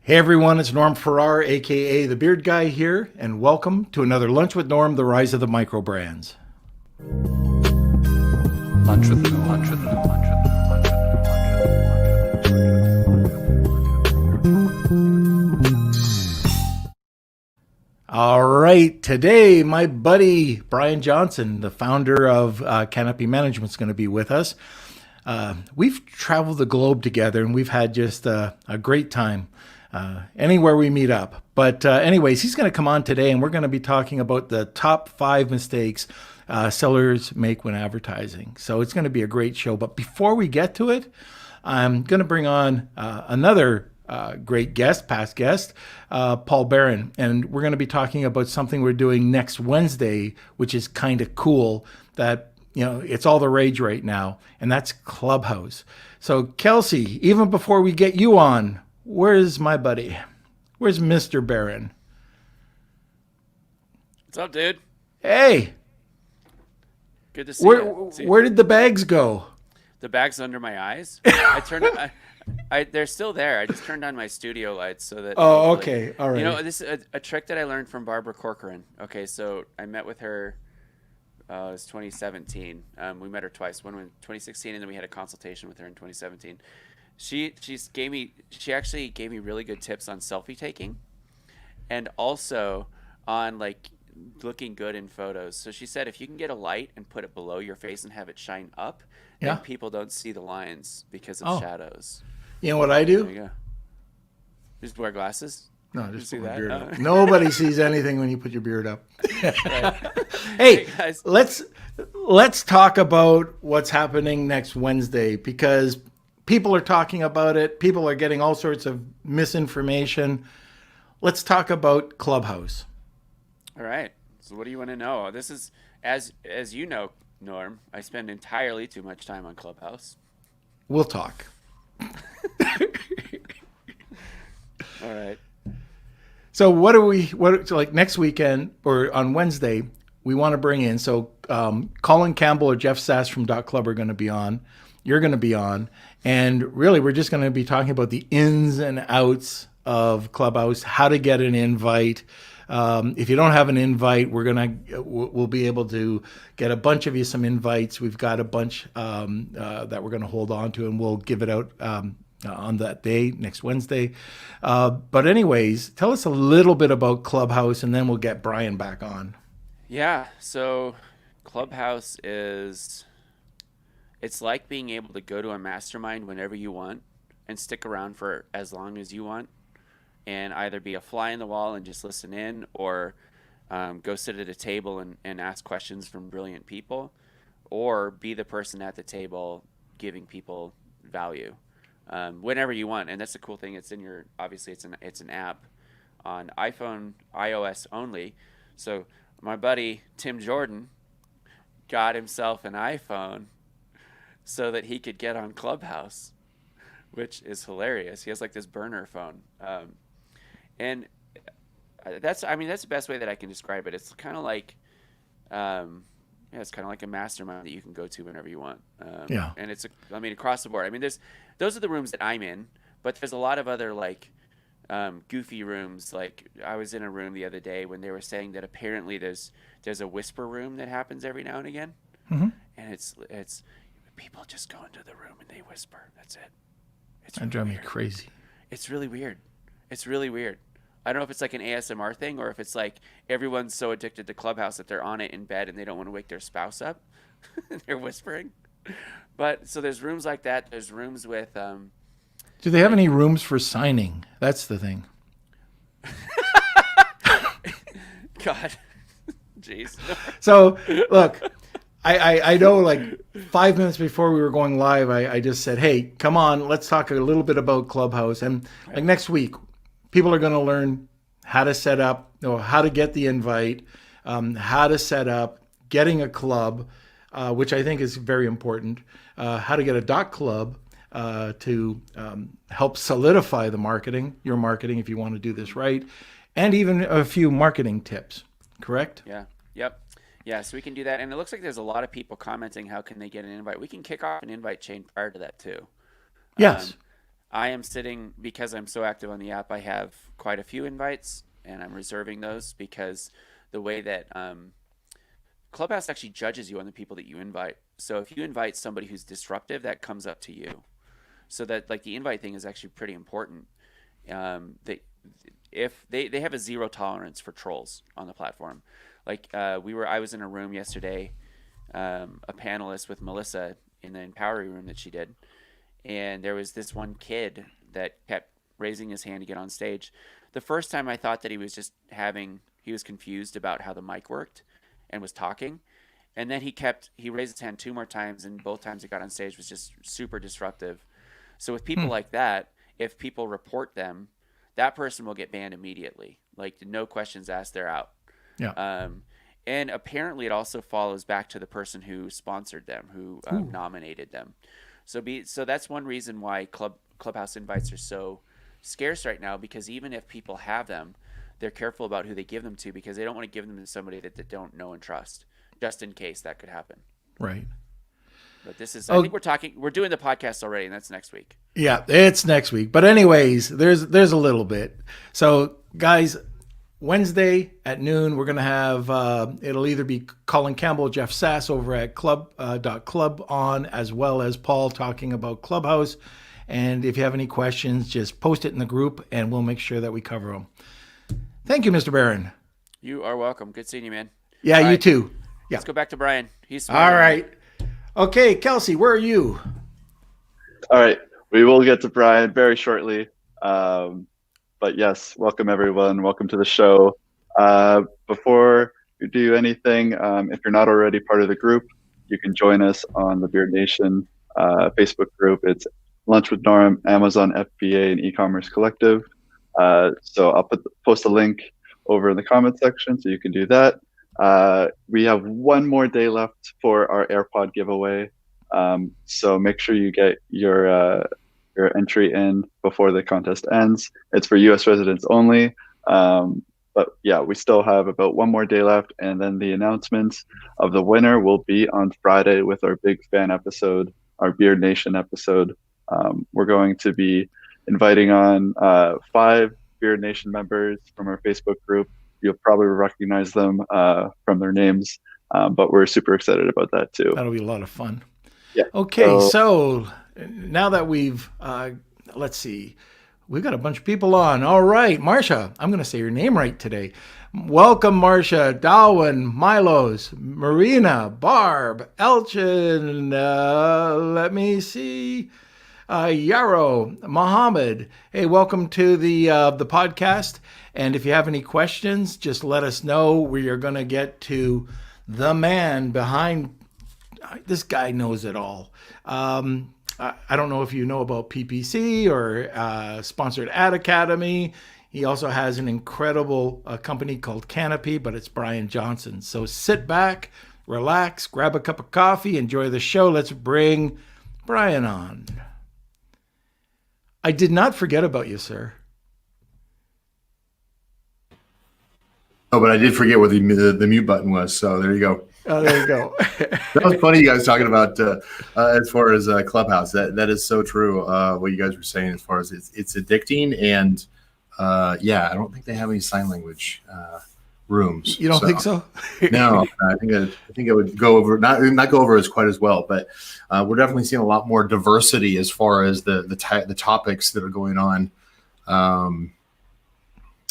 Hey everyone, it's Norm Farrar, aka the Beard Guy here, and welcome to another Lunch with Norm, the rise of the micro brands. Lunch with Norm. Lunch with Norm. Lunch with All right, today my buddy Brian Johnson, the founder of Canopy Management, is going to be with us. We've traveled the globe together and we've had just a great time anywhere we meet up. But anyways, he's going to come on today and we're going to be talking about the top 5 mistakes sellers make when advertising. So it's going to be a great show. But before we get to it, I'm going to bring on another great guest, past guest, Paul Barron. And we're going to be talking about something we're doing next Wednesday, which is kind of cool that, you know, it's all the rage right now, and that's Clubhouse. So Kelsey, even before we get you on, where's my buddy? Where's Mr. Barron? What's up, dude? Hey, Good to see you. where did the bags go? The bag's under my eyes. They're still there. I just turned on my studio lights so that. Oh, okay, all right. You know, this is a trick that I learned from Barbara Corcoran. Okay, so I met with her. It was 2017. We met her twice. One in 2016, and then we had a consultation with her in 2017. She actually gave me really good tips on selfie taking, and also on like looking good in photos. So she said if you can get a light and put it below your face and have it shine up, Yeah. then people don't see the lines because of Oh. shadows. You know what I There you do? go. Just wear glasses. No, You just see put my that? beard Oh. up. Nobody sees anything when you put your beard up. Right. Hey, guys. let's talk about what's happening next Wednesday because people are talking about it. People are getting all sorts of misinformation. Let's talk about Clubhouse. All right. So what do you want to know? This is as you know, Norm, I spend entirely too much time on Clubhouse. We'll talk. All right. So so like next weekend or on Wednesday, we want to bring in, so Colin Campbell or Jeff Sass from Dot Club are going to be on. You're going to be on. And really, we're just going to be talking about the ins and outs of Clubhouse, how to get an invite. If you don't have an invite, we'll be able to get a bunch of you some invites. We've got a bunch that we're going to hold on to, and we'll give it out on that day, next Wednesday. But anyways, tell us a little bit about Clubhouse, and then we'll get Brian back on. Yeah. So Clubhouse it's like being able to go to a mastermind whenever you want and stick around for as long as you want and either be a fly in the wall and just listen in or go sit at a table and ask questions from brilliant people or be the person at the table giving people value whenever you want. And that's the cool thing. Obviously it's an app on iPhone, iOS only. So my buddy Tim Jordan got himself an iPhone so that he could get on Clubhouse, which is hilarious. He has like this burner phone. And that's the best way that I can describe it. It's kind of like, it's kind of like a mastermind that you can go to whenever you want. Yeah. And across the board. Those are the rooms that I'm in, but there's a lot of other like goofy rooms. Like I was in a room the other day when they were saying that apparently there's a whisper room that happens every now and again, and it's people just go into the room and they whisper. That's it. It's That really drives me weird. crazy. It's really weird. It's really weird. I don't know if it's like an ASMR thing or if it's like everyone's so addicted to Clubhouse that they're on it in bed and they don't want to wake their spouse up. They're whispering. But so there's rooms like that. There's rooms with Do they have any rooms for signing? That's the thing. God. Jeez. So look, I know like 5 minutes before we were going live, I just said, hey, come on, let's talk a little bit about Clubhouse. And like next week, people are going to learn how to set up, how to get the invite, how to set up, getting a club, which I think is very important, how to get a dot club to help solidify your marketing if you want to do this right, and even a few marketing tips, correct? Yeah. Yep. Yeah, so we can do that. And it looks like there's a lot of people commenting how can they get an invite. We can kick off an invite chain prior to that too. Yes. I am sitting, because I'm so active on the app, I have quite a few invites, and I'm reserving those because the way that Clubhouse actually judges you on the people that you invite. So if you invite somebody who's disruptive, that comes up to you. So that, like, the invite thing is actually pretty important. They if they have a zero tolerance for trolls on the platform. Like I was in a room yesterday, a panelist with Melissa in the Empowery room that she did, and there was this one kid that kept raising his hand to get on stage. The first time I thought that he was confused about how the mic worked and was talking. And then he raised his hand 2 more times, and both times he got on stage was just super disruptive. So with people like that, if people report them, that person will get banned immediately. Like, no questions asked, they're out. Yeah. And apparently it also follows back to the person who sponsored them, who nominated them. So that's one reason why Clubhouse invites are so scarce right now, because even if people have them, they're careful about who they give them to, because they don't want to give them to somebody that they don't know and trust, just in case that could happen. Right. But this is, I think we're doing the podcast already, and that's next week. Yeah, it's next week. But anyways, there's a little bit. So guys, Wednesday at noon, we're going to have, it'll either be Colin Campbell, Jeff Sass over at club on, as well as Paul talking about Clubhouse. And if you have any questions, just post it in the group and we'll make sure that we cover them. Thank you, Mr. Barron. You are welcome. Good seeing you, man. Yeah, All you right. too. Yeah. Let's go back to Brian. He's All right. Okay, Kelsey, where are you? All right. We will get to Brian very shortly. But yes, welcome everyone. Welcome to the show. Before we do anything, if you're not already part of the group, you can join us on the Beard Nation Facebook group. It's Lunch with Norm, Amazon FBA, and eCommerce Collective. So I'll post a link over in the comment section so you can do that. We have one more day left for our AirPod giveaway. So make sure you get your entry in before the contest ends. It's for US residents only. But yeah, we still have about one more day left, and then the announcements of the winner will be on Friday with our big fan episode, our Beard Nation episode. We're going to be inviting on 5 Beard Nation members from our Facebook group. You'll probably recognize them from their names, but we're super excited about that too. That'll be a lot of fun. Yeah. Okay, so now that we've, let's see, we've got a bunch of people on. All right, Marcia, I'm going to say your name right today. Welcome, Marcia, Darwin, Milos, Marina, Barb, Elchin, let me see, Yarrow, Mohammed. Hey, welcome to the podcast. And if you have any questions, just let us know. We are going to get to the man behind. This guy knows it all. I don't know if you know about PPC or Sponsored Ad Academy. He also has an incredible company called Canopy, but it's Brian Johnson. So sit back, relax, grab a cup of coffee, enjoy the show. Let's bring Brian on. I did not forget about you, sir. Oh, but I did forget what the mute button was. So there you go. Oh, there you go. That was funny, you guys talking about as far as Clubhouse. That is so true. What you guys were saying as far as it's addicting, and yeah, I don't think they have any sign language rooms. You don't think so? No, I think it would go over not go over as quite as well, but we're definitely seeing a lot more diversity as far as the topics that are going on.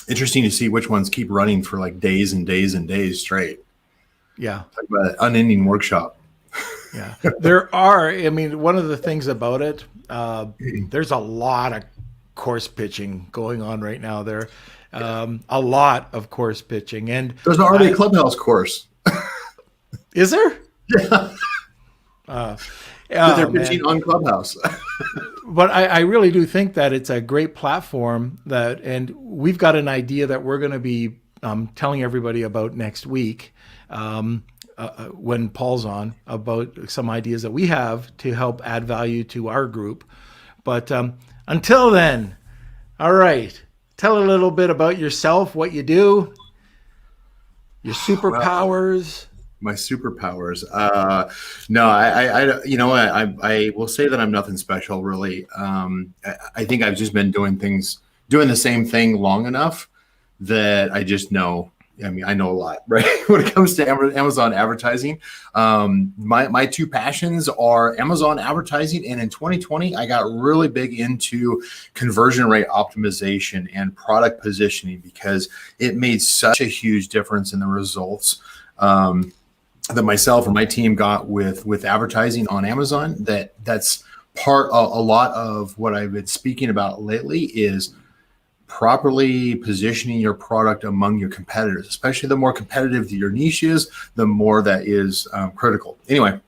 Interesting to see which ones keep running for like days and days and days straight. Yeah. Talk about an unending workshop. Yeah. There are, I mean, one of the things about it, there's a lot of course pitching going on right now there. A lot of course pitching. And there's already a Clubhouse course. Is there? Yeah. They're pitching on Clubhouse. But I really do think that it's a great platform and we've got an idea that we're going to be telling everybody about next week when Paul's on, about some ideas that we have to help add value to our group. But until then, all right, tell a little bit about yourself, what you do, your superpowers. My superpowers. No, you know, I will say that I'm nothing special, really. I think I've just been doing the same thing long enough that I just know. I mean, I know a lot, right? When it comes to Amazon advertising, my two passions are Amazon advertising, and in 2020, I got really big into conversion rate optimization and product positioning because it made such a huge difference in the results that myself or my team got with advertising on Amazon. That's part of a lot of what I've been speaking about lately is properly positioning your product among your competitors, especially the more competitive your niche is, the more that is critical. Anyway,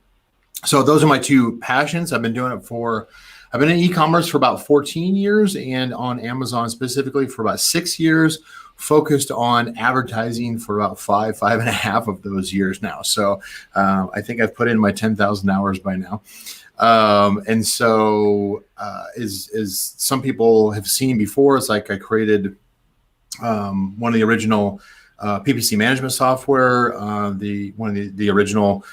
so those are my two passions. I've been in e-commerce for about 14 years and on Amazon specifically for about 6 years, focused on advertising for about five and a half of those years now. So I think I've put in my 10,000 hours by now. And so, as some people have seen before, it's like I created one of the original PPC management software, one of the original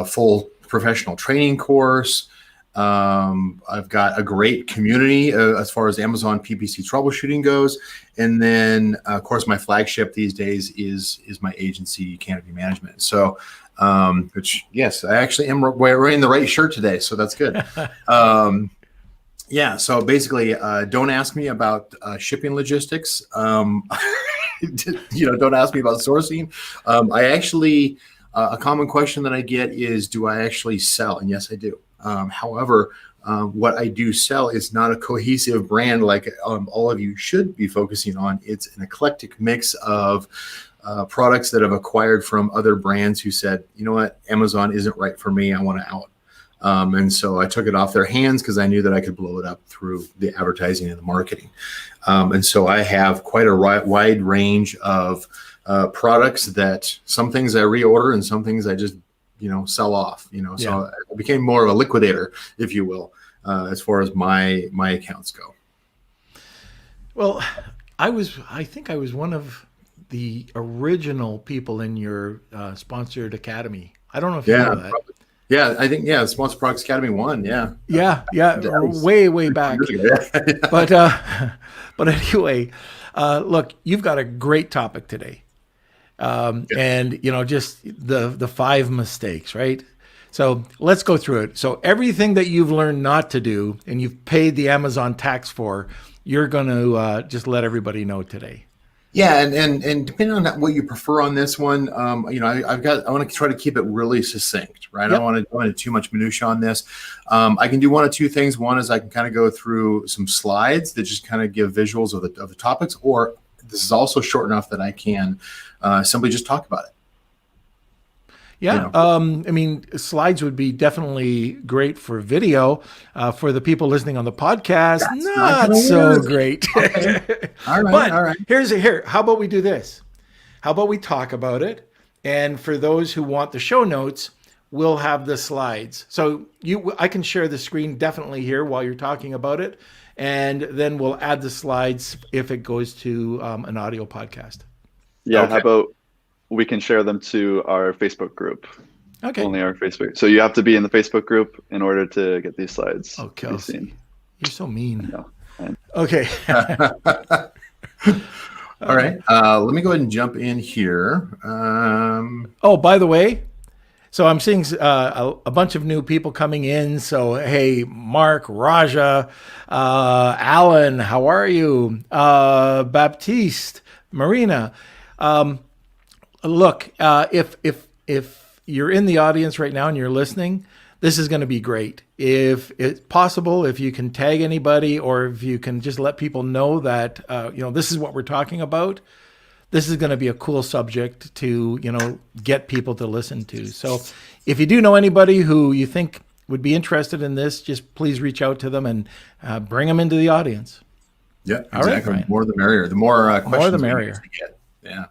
full professional training course. I've got a great community as far as Amazon PPC troubleshooting goes. And then, of course, my flagship these days is my agency, Canopy Management. So, which, yes, I actually am wearing the right shirt today, so that's good. Yeah, so basically, don't ask me about shipping logistics. Don't ask me about sourcing. I actually, a common question that I get is, do I actually sell? And yes, I do. However, what I do sell is not a cohesive brand like all of you should be focusing on. It's an eclectic mix of products that I've acquired from other brands who said, you know what, Amazon isn't right for me. I want to out. And so I took it off their hands because I knew that I could blow it up through the advertising and the marketing. And so I have quite a wide range of products that some things I reorder and some things I just sell off, so I became more of a liquidator, if you will, as far as my accounts go. Well, I think I was one of the original people in your sponsored academy. I don't know if you know that. Probably. Yeah, I think, Sponsored Products Academy 1. Yeah. Way back. But anyway, look, you've got a great topic today. And just the 5 mistakes, right? So let's go through it. So everything that you've learned not to do and you've paid the Amazon tax for, you're going to just let everybody know today. Yeah, and depending on what you prefer on this one, I want to try to keep it really succinct, right? Yep. I don't want to go into too much minutia on this. I can do one of two things. One is I can kind of go through some slides that just kind of give visuals of the topics, or this is also short enough that I can simply just talk about it. Yeah, slides would be definitely great for video. For the people listening on the podcast, not so great. Okay. All right. Here. How about we do this? How about we talk about it? And for those who want the show notes, we'll have the slides. So I can share the screen definitely here while you're talking about it, and then we'll add the slides if it goes to an audio podcast. Yeah. Okay. How about we can share them to our Facebook group? Okay. Only our Facebook. So you have to be in the Facebook group in order to get these slides. Oh, Kelsey, you're so mean. No. Okay. All right. Let me go ahead and jump in here. Oh, by the way, so I'm seeing a bunch of new people coming in. So, hey, Mark, Raja, Alan, how are you? Baptiste, Marina. Look, if you're in the audience right now and you're listening, this is going to be great. If it's possible, if you can tag anybody or if you can just let people know that, this is what we're talking about, this is going to be a cool subject to, get people to listen to. So if you do know anybody who you think would be interested in this, just please reach out to them and bring them into the audience. Yeah, exactly. All right, Brian. The more the merrier. The more questions more the merrier. we get. Yeah.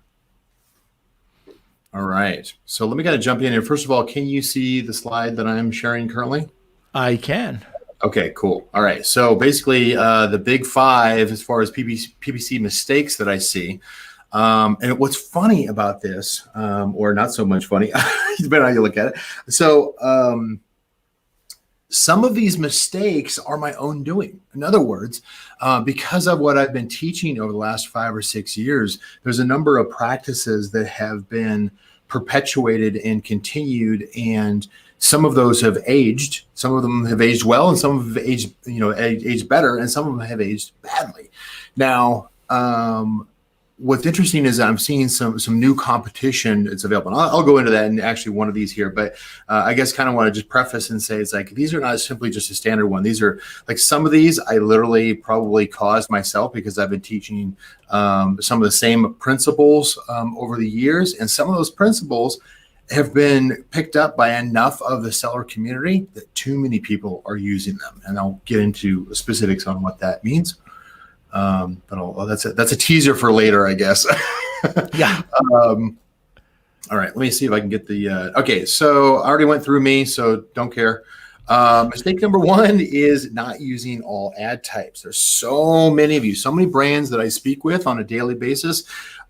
All right. So let me kind of jump in here. First of all, can you see the slide that I'm sharing currently? I can. Okay, cool. All right. So basically, the big 5 as far as PPC mistakes that I see. And what's funny about this, or not so much funny, depending on how you look at it. So some of these mistakes are my own doing. In other words, because of what I've been teaching over the last 5 or 6 years, there's a number of practices that have been perpetuated and continued, and some of those have aged. Some of them have aged well, and some have aged, aged better, and some of them have aged badly. Now, what's interesting is I'm seeing some new competition that's available. And I'll go into that in actually one of these here, but I guess kind of want to just preface and say it's like these are not simply just a standard one. These are like some of these I literally probably caused myself because I've been teaching some of the same principles over the years, and some of those principles have been picked up by enough of the seller community that too many people are using them. And I'll get into specifics on what that means. But that's a teaser for later, I guess. Yeah. All right, let me see if I can get the, okay, so I already went through me, so don't care. Mistake number one is not using all ad types. There's so many of you, so many brands that I speak with on a daily basis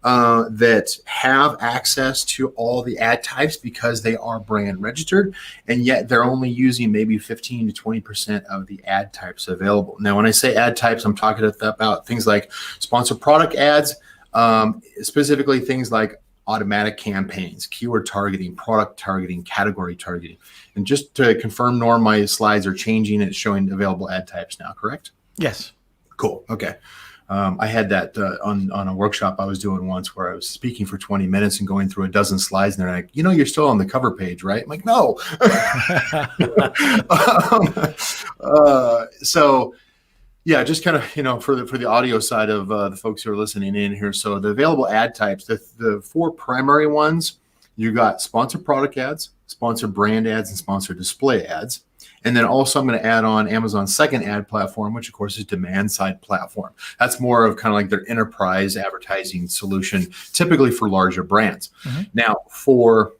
that have access to all the ad types because they are brand registered, and yet they're only using maybe 15 to 20% of the ad types available. Now, when I say ad types, I'm talking about things like sponsored product ads, specifically things like automatic campaigns, keyword targeting, product targeting, category targeting. And just to confirm, Norm, my slides are changing. It's showing available ad types now, correct? Yes. Cool. Okay. I had that on a workshop I was doing once where I was speaking for 20 minutes and going through a dozen slides, and they're like, you're still on the cover page, right? I'm like, no. So yeah, just kind of, for the audio side of the folks who are listening in here. So the available ad types, the 4 primary ones, you got sponsored product ads, sponsored brand ads, and sponsored display ads. And then also I'm going to add on Amazon's second ad platform, which of course is demand side platform. That's more of kind of like their enterprise advertising solution, typically for larger brands. Mm-hmm. Now for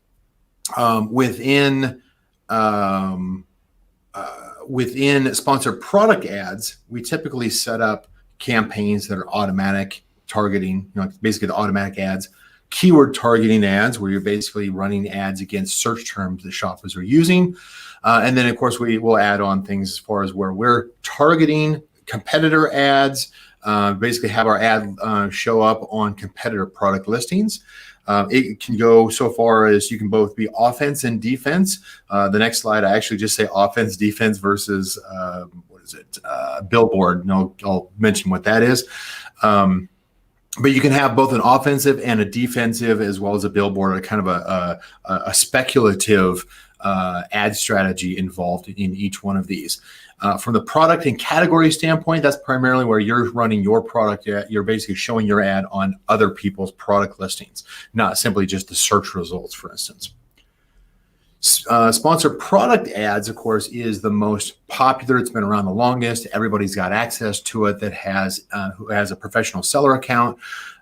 within sponsored product ads, we typically set up campaigns that are automatic targeting, basically the automatic ads, keyword targeting ads, where you're basically running ads against search terms that shoppers are using. And then, of course, we will add on things as far as where we're targeting competitor ads, basically have our ad show up on competitor product listings. It can go so far as you can both be offense and defense. The next slide, I actually just say offense, defense versus, Billboard. And I'll mention what that is. But you can have both an offensive and a defensive, as well as a billboard, a kind of a speculative ad strategy involved in each one of these. From the product and category standpoint, that's primarily where you're running your product. You're basically showing your ad on other people's product listings, not simply just the search results, for instance. Sponsored product ads, of course, is the most popular. It's been around the longest. Everybody's got access to it that who has a professional seller account.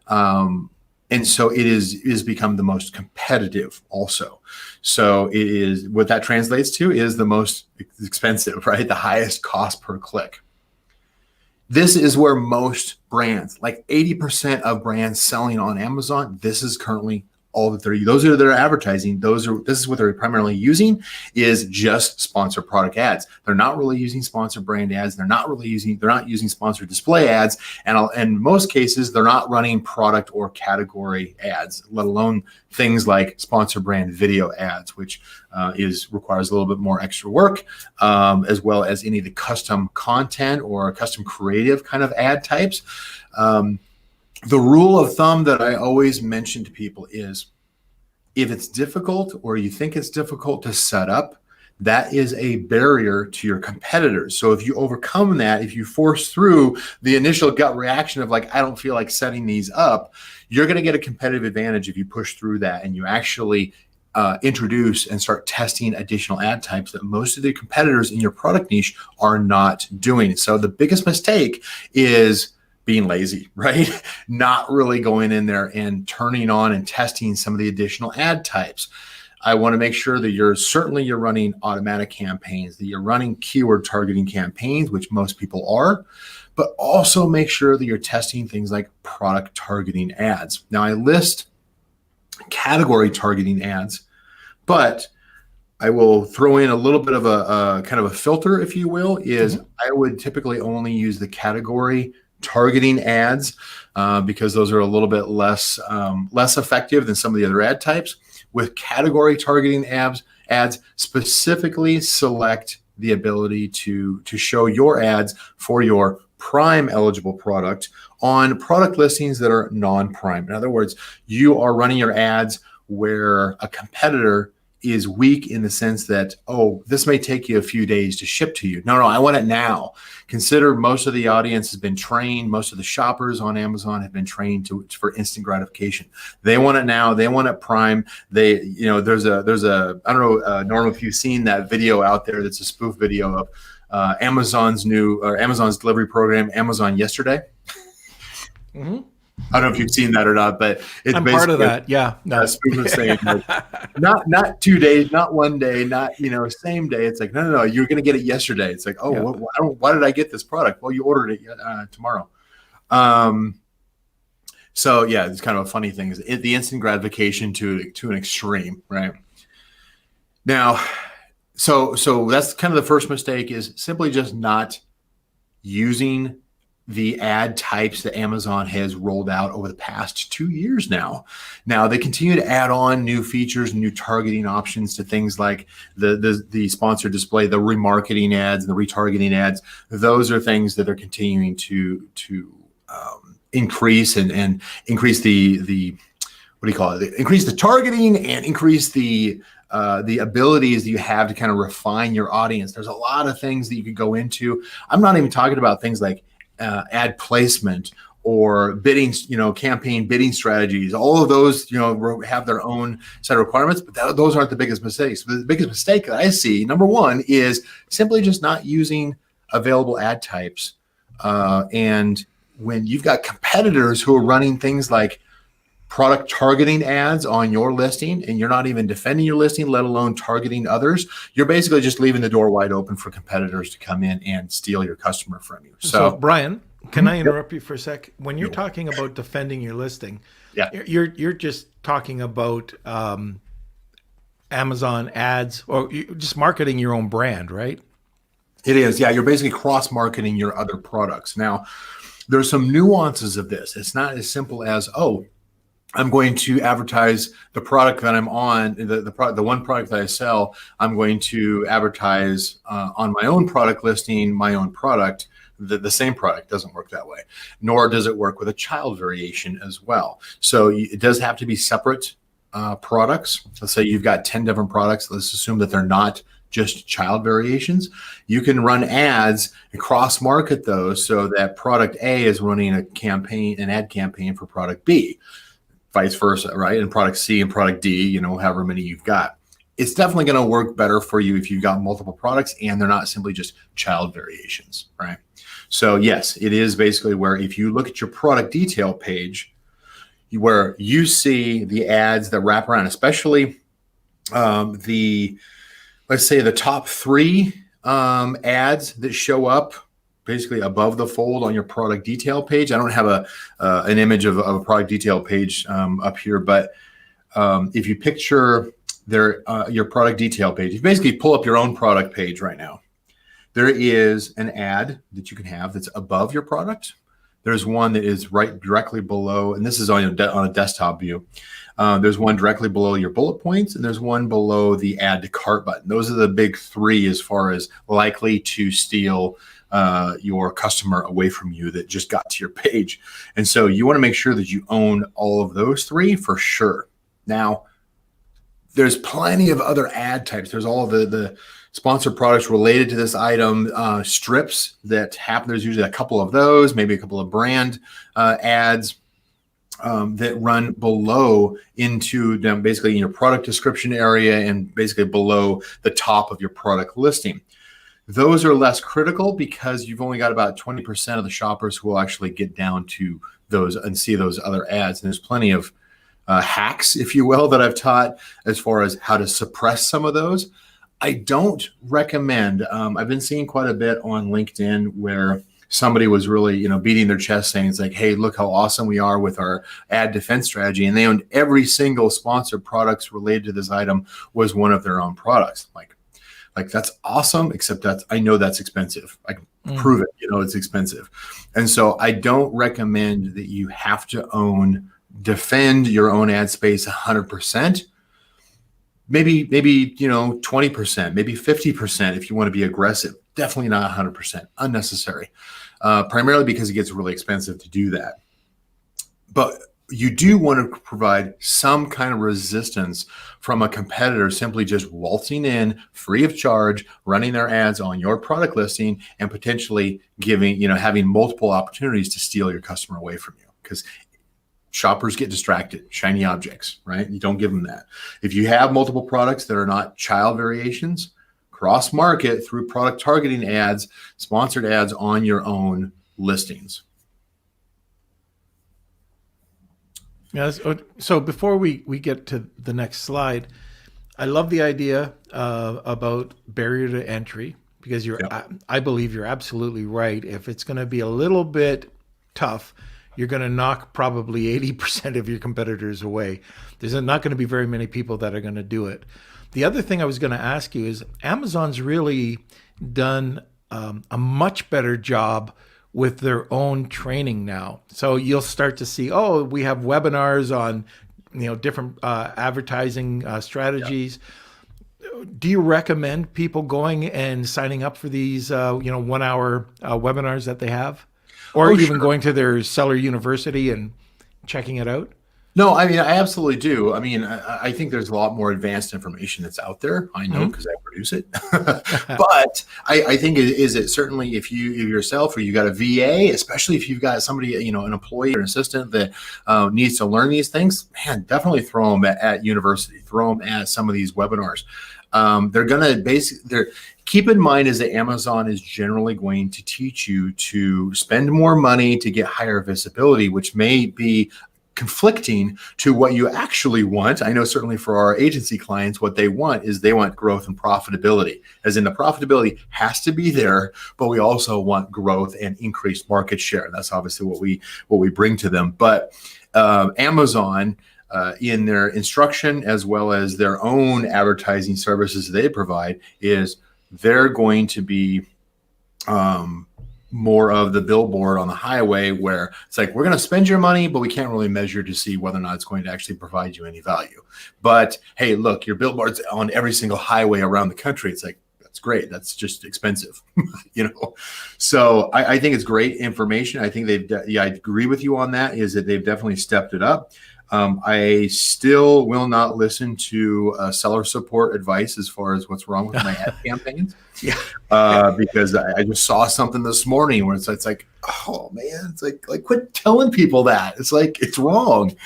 And so it is become the most competitive also. So it is, what that translates to is the most expensive, right? The highest cost per click. This is where most brands, like 80% of brands selling on Amazon, this is currently all that those are their advertising. This is what they're primarily using, is just sponsored product ads. They're not really using sponsored brand ads. They're not using sponsored display ads. And in most cases, they're not running product or category ads, let alone things like sponsored brand video ads, which requires a little bit more extra work, as well as any of the custom content or custom creative kind of ad types. The rule of thumb that I always mention to people is, if it's difficult or you think it's difficult to set up, that is a barrier to your competitors. So if you overcome that, if you force through the initial gut reaction of like, I don't feel like setting these up, you're going to get a competitive advantage if you push through that and you actually introduce and start testing additional ad types that most of the competitors in your product niche are not doing. So the biggest mistake is being lazy, right? Not really going in there and turning on and testing some of the additional ad types. I want to make sure that you're running automatic campaigns, that you're running keyword targeting campaigns, which most people are, but also make sure that you're testing things like product targeting ads. Now, I list category targeting ads, but I will throw in a little bit of a kind of a filter, if you will, is I would typically only use the category targeting ads because those are a little bit less effective than some of the other ad types. With category targeting ads specifically select the ability to show your ads for your Prime eligible product on product listings that are non-Prime. In other words, you are running your ads where a competitor is weak in the sense that, oh, this may take you a few days to ship to you. No, I want it now. Consider most of the audience has been trained. Most of the shoppers on Amazon have been trained for instant gratification. They want it now. They want it Prime. There's a I don't know, Norm, if you've seen that video out there, that's a spoof video of Amazon's delivery program, Amazon Yesterday. Mm-hmm. I don't know if you've seen that or not, but it's I'm part of that. Yeah, no. Spoof saying not 2 days, not 1 day, not same day. It's like no, you're going to get it yesterday. It's like, oh, yeah. Why did I get this product? Well, you ordered it tomorrow. So yeah, it's kind of a funny thing. Is the instant gratification to an extreme, right? Now, so that's kind of the first mistake, is simply just not using the ad types that Amazon has rolled out over the past 2 years now. Now they continue to add on new features, new targeting options to things like the sponsored display, the remarketing ads, and the retargeting ads. Those are things that are continuing to increase and increase the increase the targeting and increase the abilities that you have to kind of refine your audience. There's a lot of things that you could go into. I'm not even talking about things like ad placement or bidding, campaign bidding strategies. All of those, have their own set of requirements, but those aren't the biggest mistakes. The biggest mistake that I see, number one, is simply just not using available ad types. And when you've got competitors who are running things like product targeting ads on your listing, and you're not even defending your listing, let alone targeting others, you're basically just leaving the door wide open for competitors to come in and steal your customer from you. So Brian, can I interrupt you for a sec? When you're talking about defending your listing, you're just talking about Amazon ads, or just marketing your own brand, right? It is. Yeah. You're basically cross-marketing your other products. Now, there's some nuances of this. It's not as simple as, I'm going to advertise the product that I'm on, the one product that I sell. I'm going to advertise on my own product listing, my own product. The same product doesn't work that way, nor does it work with a child variation as well. So it does have to be separate products. Let's say you've got 10 different products. Let's assume that they're not just child variations. You can run ads and cross market those so that product A is running an ad campaign for product B. Vice versa, right? And product C and product D, however many you've got. It's definitely going to work better for you if you've got multiple products and they're not simply just child variations, right? So yes, it is basically where if you look at your product detail page, where you see the ads that wrap around, especially let's say the top 3 ads that show up basically above the fold on your product detail page. I don't have an image of a product detail page up here, but if you picture your product detail page, you basically pull up your own product page right now. There is an ad that you can have that's above your product. There's one that is directly below, and this is on a desktop view. There's one directly below your bullet points, and there's one below the add to cart button. Those are the big 3 as far as likely to steal your customer away from you that just got to your page. And so you want to make sure that you own all of those 3 for sure. Now, there's plenty of other ad types. There's all of the sponsored products related to this item, strips that happen. There's usually a couple of those, maybe a couple of brand ads that run below into basically in your product description area and basically below the top of your product listing. Those are less critical because you've only got about 20% of the shoppers who will actually get down to those and see those other ads. And there's plenty of hacks, if you will, that I've taught as far as how to suppress some of those. I don't recommend. I've been seeing quite a bit on LinkedIn where somebody was really, beating their chest saying, it's like, hey, look how awesome we are with our ad defense strategy. And they owned every single sponsored products related to this item was one of their own products. Like that's awesome, except I know that's expensive. I can prove it, it's expensive. And so I don't recommend that you have to defend your own ad space 100%. Maybe 20%, maybe 50% if you want to be aggressive. Definitely not 100%, unnecessary. Primarily because it gets really expensive to do that. But you do want to provide some kind of resistance from a competitor simply just waltzing in free of charge, running their ads on your product listing, and potentially having multiple opportunities to steal your customer away from you. Because shoppers get distracted, shiny objects, right? You don't give them that. If you have multiple products that are not child variations, cross-market through product targeting ads, sponsored ads on your own listings. Yes. So before we get to the next slide, I love the idea about barrier to entry, because I believe you're absolutely right. If it's going to be a little bit tough, you're going to knock probably 80% of your competitors away. There's not going to be very many people that are going to do it. The other thing I was going to ask you is Amazon's really done a much better job with their own training now. So you'll start to see, we have webinars on, different advertising strategies. Yeah. Do you recommend people going and signing up for these, 1 hour webinars that they have? Or even going to their seller university and checking it out? No, I mean, I absolutely do. I mean, I think there's a lot more advanced information that's out there. I know because I produce it. But I think is it certainly if yourself or you got a VA, especially if you've got somebody, an employee or an assistant that needs to learn these things, man, definitely throw them at university, throw them at some of these webinars. They're going to keep in mind is that Amazon is generally going to teach you to spend more money to get higher visibility, which may be conflicting to what you actually want. I know certainly for our agency clients, what they want growth and profitability, as in the profitability has to be there, but we also want growth and increased market share. That's obviously what we bring to them. But Amazon, in their instruction as well as their own advertising services they provide, is they're going to be more of the billboard on the highway, where it's like, we're going to spend your money, but we can't really measure to see whether or not it's going to actually provide you any value. But hey, look, your billboard's on every single highway around the country. It's like, that's great. That's just expensive, So I think it's great information. I think I agree with you on that, is that they've definitely stepped it up. I still will not listen to seller support advice as far as what's wrong with my ad campaigns. Because I just saw something this morning where it's like, oh man, it's like quit telling people that. It's like, it's wrong.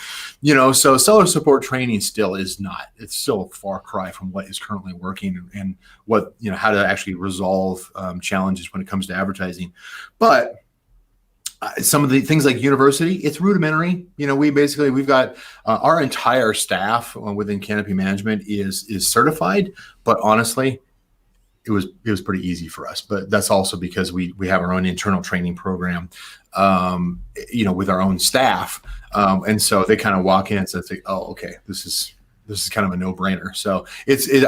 So seller support training still is not, it's still a far cry from what is currently working and what, how to actually resolve challenges when it comes to advertising. But some of the things like university, it's rudimentary. We've got our entire staff within Canopy Management is certified, but honestly, it was pretty easy for us. But that's also because we have our own internal training program, with our own staff, and so they kind of walk in and say, "Oh, okay, this is kind of a no-brainer." So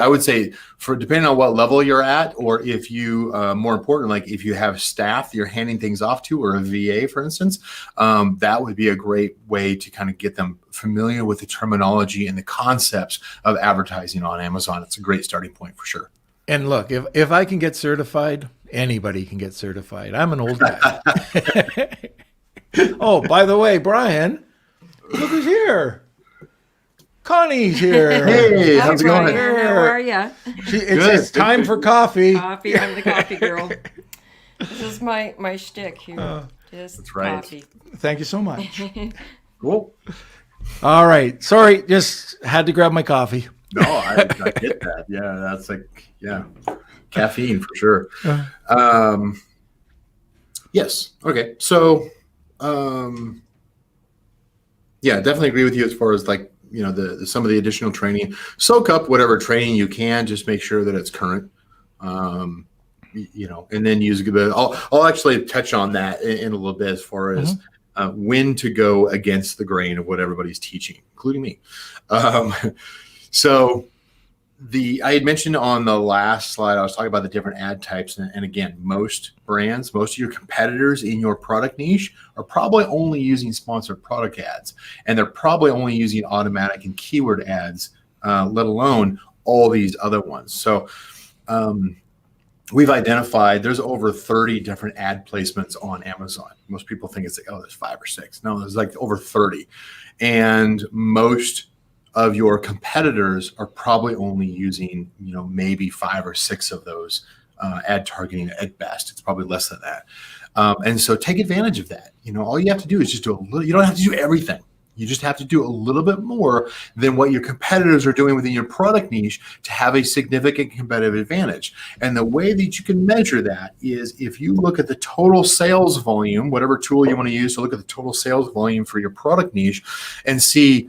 I would say, for depending on what level you're at, or if you, more important, like if you have staff you're handing things off to, or a VA, for instance, that would be a great way to kind of get them familiar with the terminology and the concepts of advertising on Amazon. It's a great starting point for sure. And look, if I can get certified, anybody can get certified. I'm an old guy. Oh, by the way, Brian, look who's here. Connie's here. Hey, how's it going? How are you? It's time for coffee. Coffee. I'm the coffee girl. This is my shtick here. Just that's right. Coffee. Thank you so much. Cool. All right. Sorry, just had to grab my coffee. No, I get that. Yeah, that's caffeine for sure. Yes. Okay. So, definitely agree with you as far as like some of the additional training. Soak up whatever training you can. Just make sure that it's current. And then use a good bit. I'll actually touch on that in a little bit as far as when to go against the grain of what everybody's teaching, including me. So I had mentioned on the last slide, I was talking about the different ad types. And again, most brands, most of your competitors in your product niche are probably only using sponsored product ads. And they're probably only using automatic and keyword ads, let alone all these other ones. So, we've identified there's over 30 different ad placements on Amazon. Most people think it's like, oh, there's 5 or 6. No, there's like over 30. And most of your competitors are probably only using, maybe 5 or 6 of those ad targeting at best. It's probably less than that. And so take advantage of that. All you have to do is just do a little. You don't have to do everything. You just have to do a little bit more than what your competitors are doing within your product niche to have a significant competitive advantage. And the way that you can measure that is if you look at the total sales volume, whatever tool you want to use to look at the total sales volume for your product niche and see,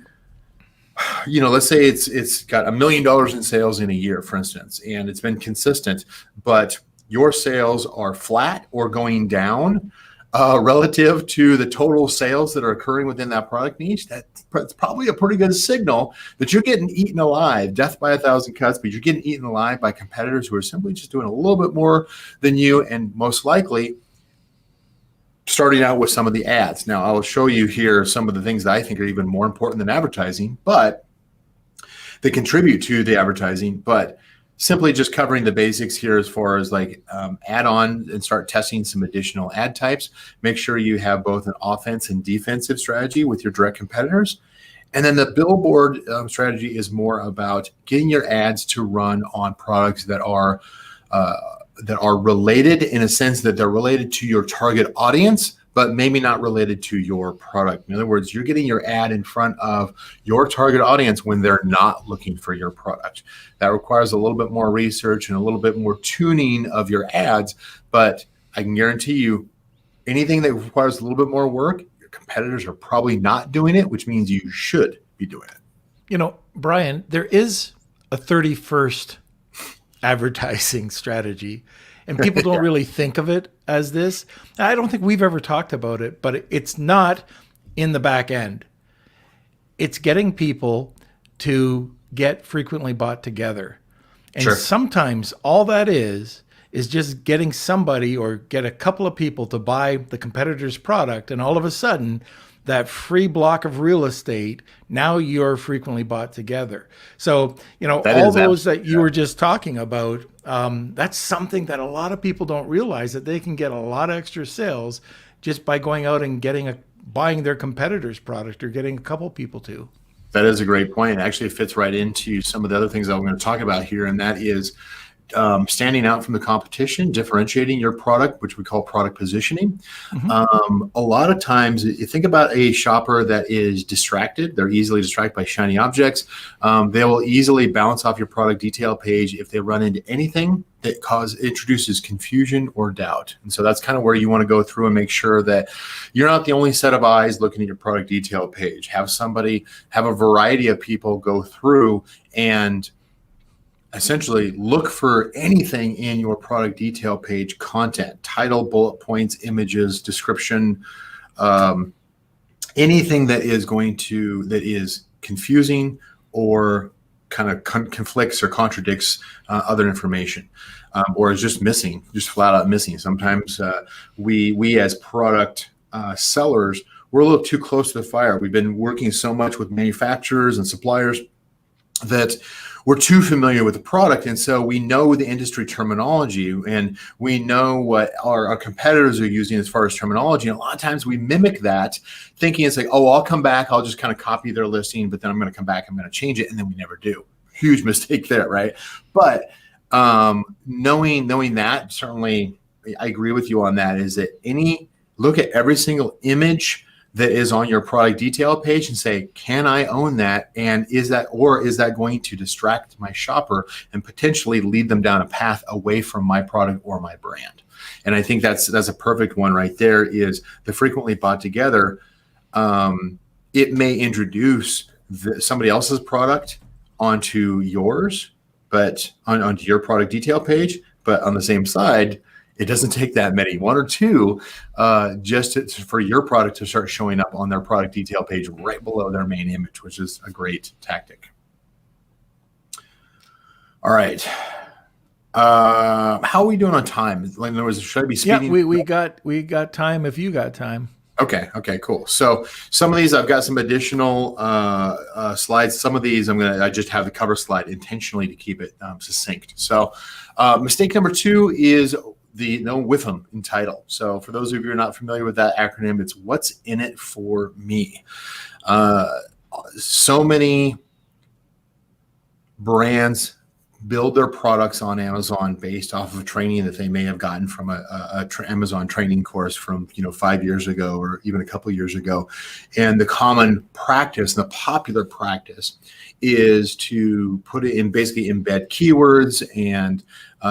let's say it's got $1 million in sales in a year, for instance, and it's been consistent, but your sales are flat or going down relative to the total sales that are occurring within that product niche. That's probably a pretty good signal that you're getting eaten alive, death by 1,000 cuts, but you're getting eaten alive by competitors who are simply just doing a little bit more than you, and most likely starting out with some of the ads. Now, I will show you here some of the things that I think are even more important than advertising, but they contribute to the advertising, but simply just covering the basics here as far as add on and start testing some additional ad types. Make sure you have both an offense and defensive strategy with your direct competitors. And then the billboard strategy is more about getting your ads to run on products that are related in a sense that they're related to your target audience, but maybe not related to your product. In other words, you're getting your ad in front of your target audience when they're not looking for your product. That requires a little bit more research and a little bit more tuning of your ads, but I can guarantee you anything that requires a little bit more work, your competitors are probably not doing it, which means you should be doing it. Brian, there is a 31st advertising strategy. And people don't really think of it as this. I don't think we've ever talked about it, but it's not in the back end. It's getting people to get frequently bought together. And sometimes all that is just getting somebody or get a couple of people to buy the competitor's product. And all of a sudden, that free block of real estate, now you're frequently bought together. So, all those that you were just talking about, that's something that a lot of people don't realize, that they can get a lot of extra sales just by going out and buying their competitor's product or getting a couple people to. That is a great point. It actually fits right into some of the other things that I'm going to talk about here, and that is standing out from the competition, differentiating your product, which we call product positioning. A lot of times, you think about a shopper that is distracted. They're easily distracted by shiny objects. They will easily bounce off your product detail page if they run into anything that introduces confusion or doubt. And so that's kind of where you want to go through and make sure that you're not the only set of eyes looking at your product detail page. Have a variety of people go through and essentially look for anything in your product detail page content, title, bullet points, images, description, anything that is confusing or kind of conflicts or contradicts other information, or is just flat out missing. Sometimes we as product sellers, we're a little too close to the fire. We've been working so much with manufacturers and suppliers that we're too familiar with the product. And so we know the industry terminology and we know what our competitors are using as far as terminology. And a lot of times we mimic that thinking it's like, oh, I'll come back. I'll just kind of copy their listing, but then I'm going to come back. I'm going to change it. And then we never do. Huge mistake there, right? But knowing that, certainly I agree with you on that, is that look at every single image that is on your product detail page and say, can I own that? And is that going to distract my shopper and potentially lead them down a path away from my product or my brand? And I think that's a perfect one right there, is the frequently bought together. It may introduce somebody else's product onto yours, but onto your product detail page, but on the same side, it doesn't take that many, one or two, for your product to start showing up on their product detail page right below their main image, which is a great tactic. All right. How are we doing on time? Like, in other words, should I be speeding? Yeah, we got time if you got time. Okay, cool. So some of these, I've got some additional slides. Some of these, I just have the cover slide intentionally to keep it succinct. So mistake number 2 is the no with them in title. So for those of you who are not familiar with that acronym, it's what's in it for me. So many brands build their products on Amazon based off of training that they may have gotten from a Amazon training course from 5 years ago or even a couple of years ago. And the common practice, the popular practice, is to put it in, basically embed keywords and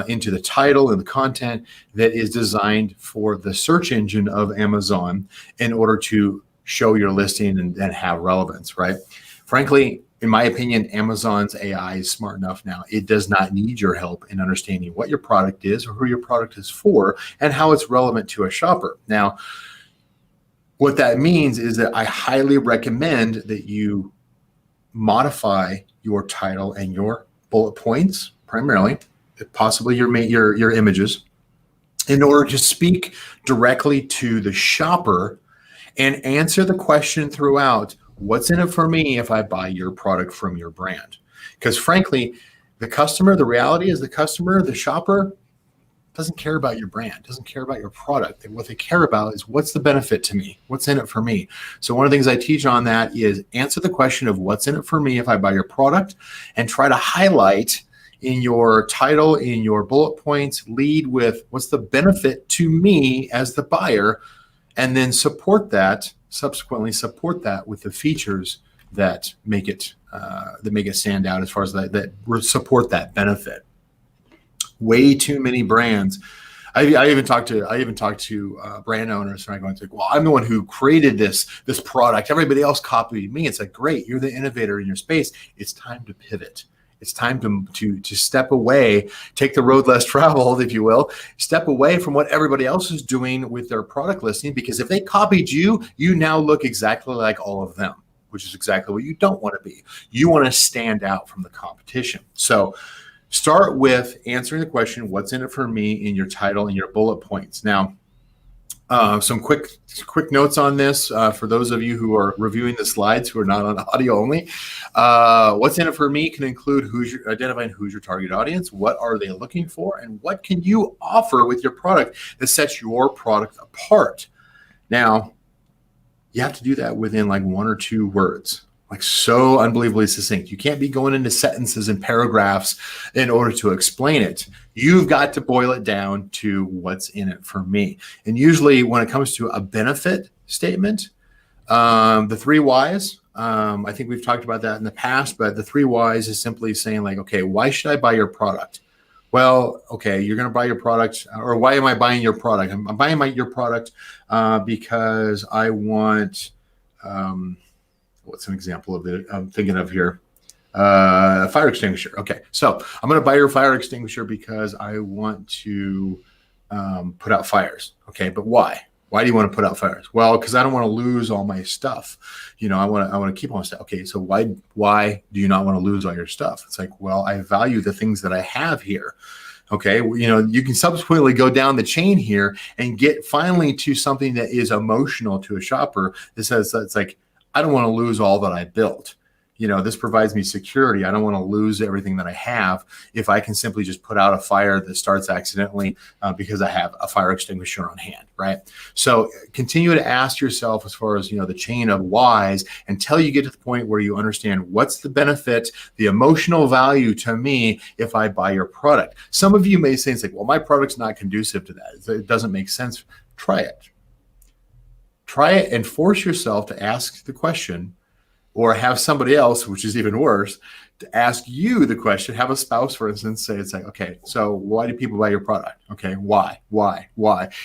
into the title and the content that is designed for the search engine of Amazon in order to show your listing and have relevance, right? Frankly, in my opinion, Amazon's AI is smart enough now. It does not need your help in understanding what your product is or who your product is for and how it's relevant to a shopper. Now, what that means is that I highly recommend that you modify your title and your bullet points, primarily, possibly your images, in order to speak directly to the shopper and answer the question throughout, what's in it for me if I buy your product from your brand? Because frankly, the reality is the shopper doesn't care about your brand, doesn't care about your product. And what they care about is what's the benefit to me? What's in it for me? So one of the things I teach on that is answer the question of what's in it for me if I buy your product, and try to highlight in your title, in your bullet points, lead with what's the benefit to me as the buyer, and then subsequently support that with the features that make it stand out as far as that support that benefit. Way too many brands. I even talked to brand owners, and I'm going to, well, I'm the one who created this product. Everybody else copied me. It's like, great, you're the innovator in your space. It's time to pivot. It's time to step away, take the road less traveled, if you will, step away from what everybody else is doing with their product listing, because if they copied you, you now look exactly like all of them, which is exactly what you don't want to be. You want to stand out from the competition. So start with answering the question, what's in it for me, in your title and your bullet points. Now, some quick notes on this for those of you who are reviewing the slides who are not on audio only. What's in it for me can include identifying who's your target audience, what are they looking for, and what can you offer with your product that sets your product apart. Now, you have to do that within like 1 or 2 words. Like, so unbelievably succinct. You can't be going into sentences and paragraphs in order to explain it. You've got to boil it down to what's in it for me. And usually when it comes to a benefit statement, the 3 whys, I think we've talked about that in the past, but the 3 whys is simply saying like, okay, why should I buy your product? Well, okay, you're going to buy your product, or why am I buying your product? I'm buying your product because I want, what's an example of it I'm thinking of here? A fire extinguisher. Okay, so I'm going to buy your fire extinguisher because I want to put out fires. Okay, but why? Why do you want to put out fires? Well, because I don't want to lose all my stuff. I want to keep all my stuff. Okay, so why do you not want to lose all your stuff? It's like, well, I value the things that I have here. Okay, you can subsequently go down the chain here and get finally to something that is emotional to a shopper that says, it's like, I don't want to lose all that I built. This provides me security. I don't want to lose everything that I have if I can simply just put out a fire that starts accidentally because I have a fire extinguisher on hand, right? So continue to ask yourself as far as, the chain of whys until you get to the point where you understand what's the benefit, the emotional value to me if I buy your product. Some of you may say, it's like, well, my product's not conducive to that. It doesn't make sense. Try it. Try it and force yourself to ask the question, or have somebody else, which is even worse, ask you the question, have a spouse, for instance, say, it's like, okay, so why do people buy your product? Okay, why?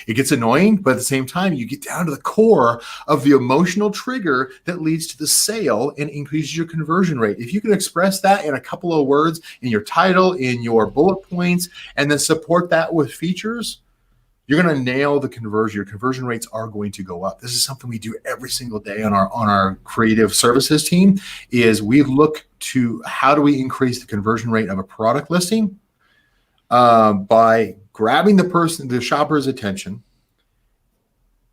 It gets annoying, but at the same time, you get down to the core of the emotional trigger that leads to the sale and increases your conversion rate. If you can express that in a couple of words in your title, in your bullet points, and then support that with features, you're going to nail the conversion. Your conversion rates are going to go up. This is something we do every single day on our creative services team. Is we look to how do we increase the conversion rate of a product listing by grabbing the shopper's attention,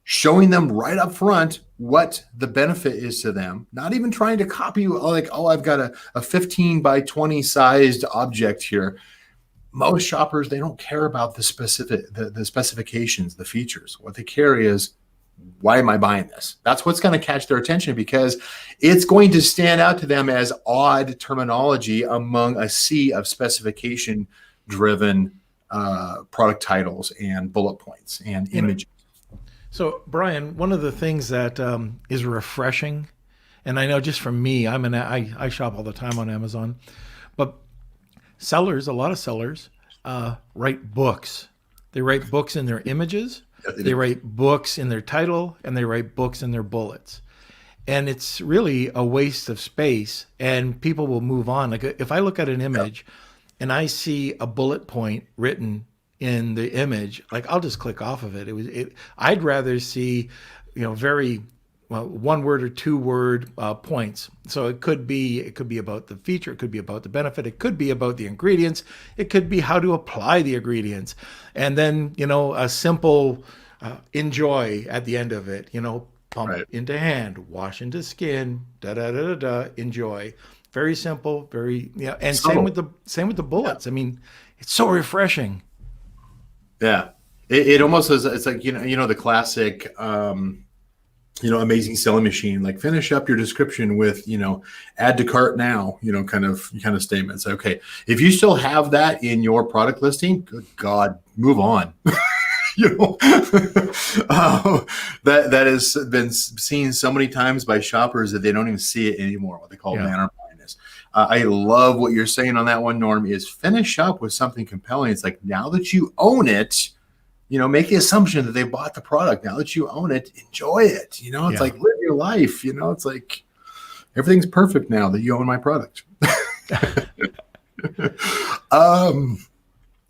showing them right up front what the benefit is to them. Not even trying to copy like, oh, I've got a 15 by 20 sized object here. Most shoppers, they don't care about the specifications, the features. What they care is, why am I buying this? That's what's going to catch their attention, because it's going to stand out to them as odd terminology among a sea of specification-driven product titles and bullet points and images. So, Brian, one of the things that is refreshing, and I know just for me, I shop all the time on Amazon, but sellers, a lot of sellers, write books. They write books in their images, they write books in their title, and they write books in their bullets. And it's really a waste of space, and people will move on. Like if I look at an image and I see a bullet point written in the image, like I'll just click off of it. I'd rather see, very one word or two word points. So it could be about the feature, it could be about the benefit, it could be about the ingredients, it could be how to apply the ingredients, and then a simple enjoy at the end of it. Pump into hand, wash into skin, enjoy. Very simple, very and same with the bullets. I mean, it's so refreshing. Yeah, it almost is. It's like the classic. Amazing selling machine, like finish up your description with, add to cart now, kind of statements. Okay. If you still have that in your product listing, good God, move on. That has been seen so many times by shoppers that they don't even see it anymore, what they call manner blindness. I love what you're saying on that one, Norm, is finish up with something compelling. It's like, now that you own it, make the assumption that they bought the product. Now that you own it, enjoy it. It's like, live your life. It's like everything's perfect now that you own my product.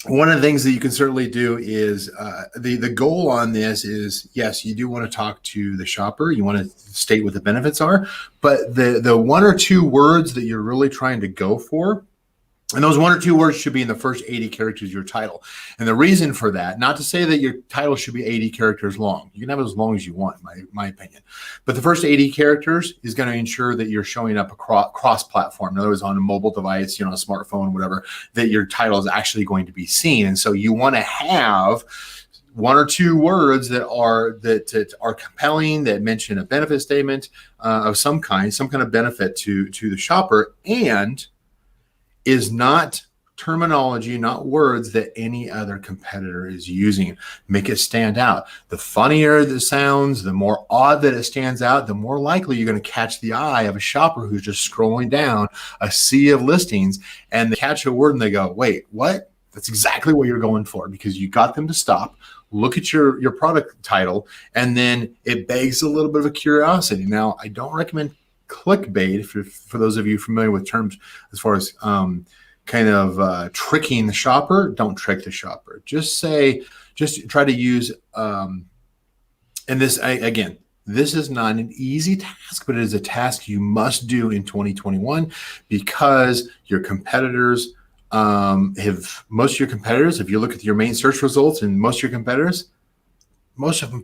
One of the things that you can certainly do is the goal on this is, yes, you do want to talk to the shopper. You want to state what the benefits are, but the one or two words that you're really trying to go for, and those one or two words should be in the first 80 characters of your title. And the reason for that, not to say that your title should be 80 characters long. You can have it as long as you want, in my opinion. But the first 80 characters is going to ensure that you're showing up cross-platform. In other words, on a mobile device, a smartphone, whatever, that your title is actually going to be seen. And so you want to have one or two words that are compelling, that mention a benefit statement of some kind of benefit to the shopper, and is not terminology, not words that any other competitor is using. Make it stand out. The funnier it sounds, the more odd that it stands out, the more likely you're going to catch the eye of a shopper who's just scrolling down a sea of listings, and they catch a word and they go, wait, what? That's exactly what you're going for, because you got them to stop, look at your product title, and then it begs a little bit of a curiosity. Now, I don't recommend clickbait for those of you familiar with terms as far as tricking the shopper. Don't trick the shopper. Just try to use and this is not an easy task, but it is a task you must do in 2021, because your competitors most of your competitors, if you look at your main search results, and most of them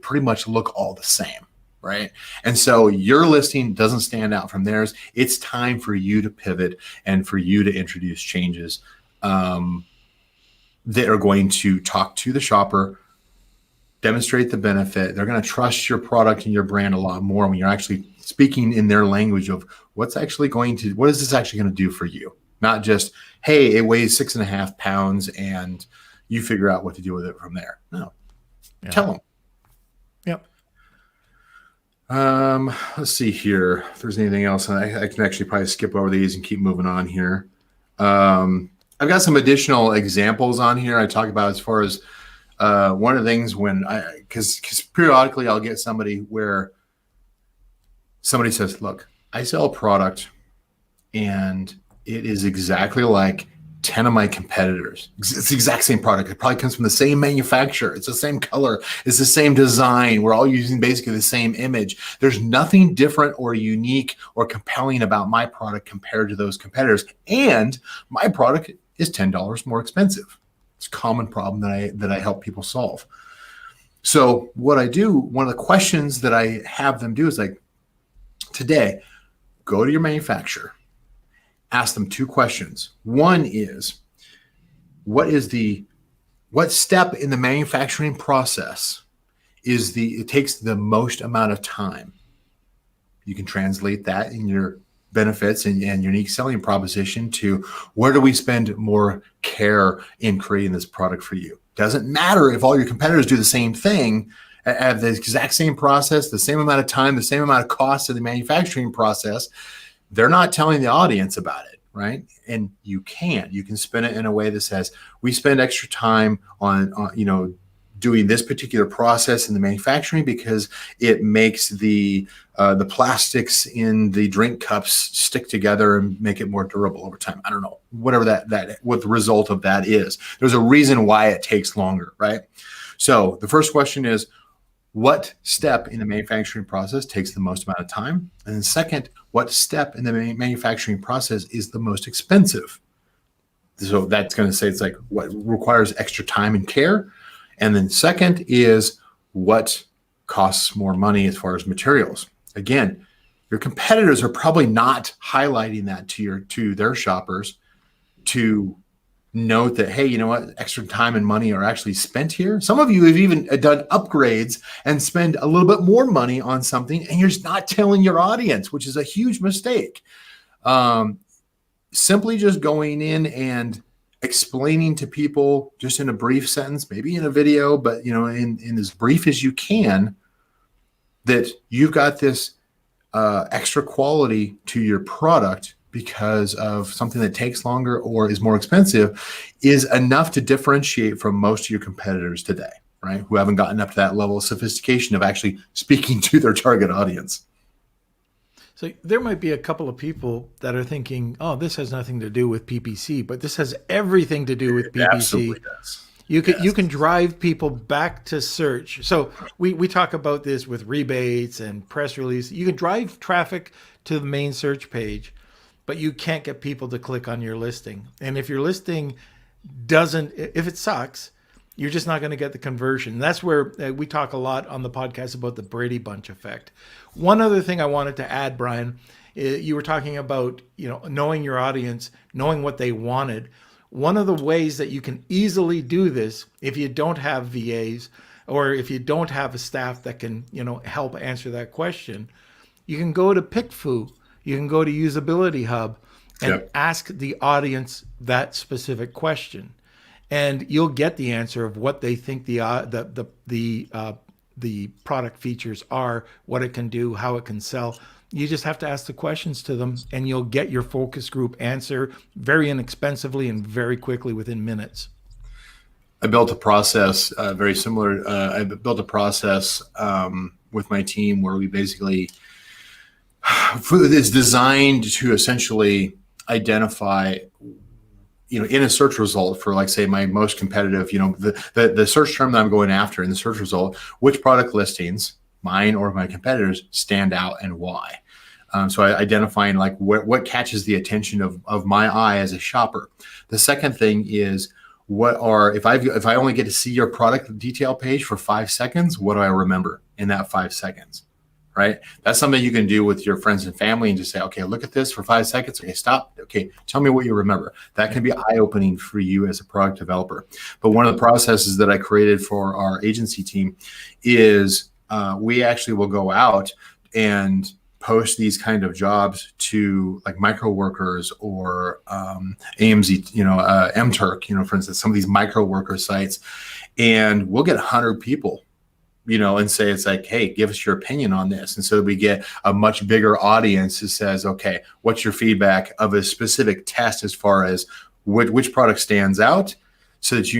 pretty much look all the same. Right. And so your listing doesn't stand out from theirs. It's time for you to pivot and for you to introduce changes that are going to talk to the shopper, demonstrate the benefit. They're going to trust your product and your brand a lot more when you're actually speaking in their language of what is this actually going to do for you? Not just, hey, it weighs 6.5 pounds and you figure out what to do with it from there. No, Tell them. Yep. Let's see here. If there's anything else, I can actually probably skip over these and keep moving on here. I've got some additional examples on here I talk about as far as one of the things when because periodically I'll get somebody where somebody says, look, I sell a product and it is exactly like 10 of my competitors. It's the exact same product. It probably comes from the same manufacturer. It's the same color. It's the same design. We're all using basically the same image. There's nothing different or unique or compelling about my product compared to those competitors. And my product is $10 more expensive. It's a common problem that I help people solve. So what I do, one of the questions that I have them do is like, today, go to your manufacturer, ask them two questions. One is, what step in the manufacturing process it takes the most amount of time? You can translate that in your benefits and unique selling proposition to where do we spend more care in creating this product for you? Doesn't matter if all your competitors do the same thing, have the exact same process, the same amount of time, the same amount of cost in the manufacturing process. They're not telling the audience about it, right? And you can spin it in a way that says, we spend extra time on doing this particular process in the manufacturing because it makes the plastics in the drink cups stick together and make it more durable over time. I don't know, whatever what the result of that is. There's a reason why it takes longer, right? So the first question is, what step in the manufacturing process takes the most amount of time? And then second, what step in the manufacturing process is the most expensive? So that's going to say it's like what requires extra time and care. And then second is what costs more money as far as materials. Again, your competitors are probably not highlighting that to their shoppers to note that, hey, you know what, extra time and money are actually spent here. Some of you have even done upgrades and spend a little bit more money on something, and you're just not telling your audience, which is a huge mistake. Simply just going in and explaining to people just in a brief sentence, maybe in a video, but in as brief as you can, that you've got this extra quality to your product because of something that takes longer or is more expensive is enough to differentiate from most of your competitors today, right? Who haven't gotten up to that level of sophistication of actually speaking to their target audience. So there might be a couple of people that are thinking, oh, this has nothing to do with PPC, but this has everything to do with PPC. It absolutely does. You can drive people back to search. So we talk about this with rebates and press release. You can drive traffic to the main search page, but you can't get people to click on your listing. And if your listing if it sucks, you're just not going to get the conversion. That's where we talk a lot on the podcast about the Brady Bunch effect. One other thing I wanted to add, Brian, you were talking about, knowing your audience, knowing what they wanted. One of the ways that you can easily do this, if you don't have VAs or if you don't have a staff that can, help answer that question, you can go to PickFu. You can go to Usability Hub and ask the audience that specific question, and you'll get the answer of what they think the product features are, what it can do, how it can sell. You just have to ask the questions to them, and you'll get your focus group answer very inexpensively and very quickly within minutes. I built a process very similar. I built a process with my team where we basically is designed to essentially identify, in a search result for, like, say, my most competitive, the search term that I'm going after in the search result, which product listings, mine or my competitors, stand out and why. So identifying like what catches the attention of my eye as a shopper. The second thing is, if I only get to see your product detail page for 5 seconds, what do I remember in that 5 seconds? Right? That's something you can do with your friends and family and just say, okay, look at this for 5 seconds. Okay, stop. Okay, tell me what you remember. That can be eye-opening for you as a product developer. But one of the processes that I created for our agency team is we actually will go out and post these kind of jobs to like micro workers or AMZ, MTurk, for instance, some of these micro worker sites, and we'll get 100 people and say, it's like, hey, give us your opinion on this. And so we get a much bigger audience that says, okay, what's your feedback of a specific test as far as which product stands out, so that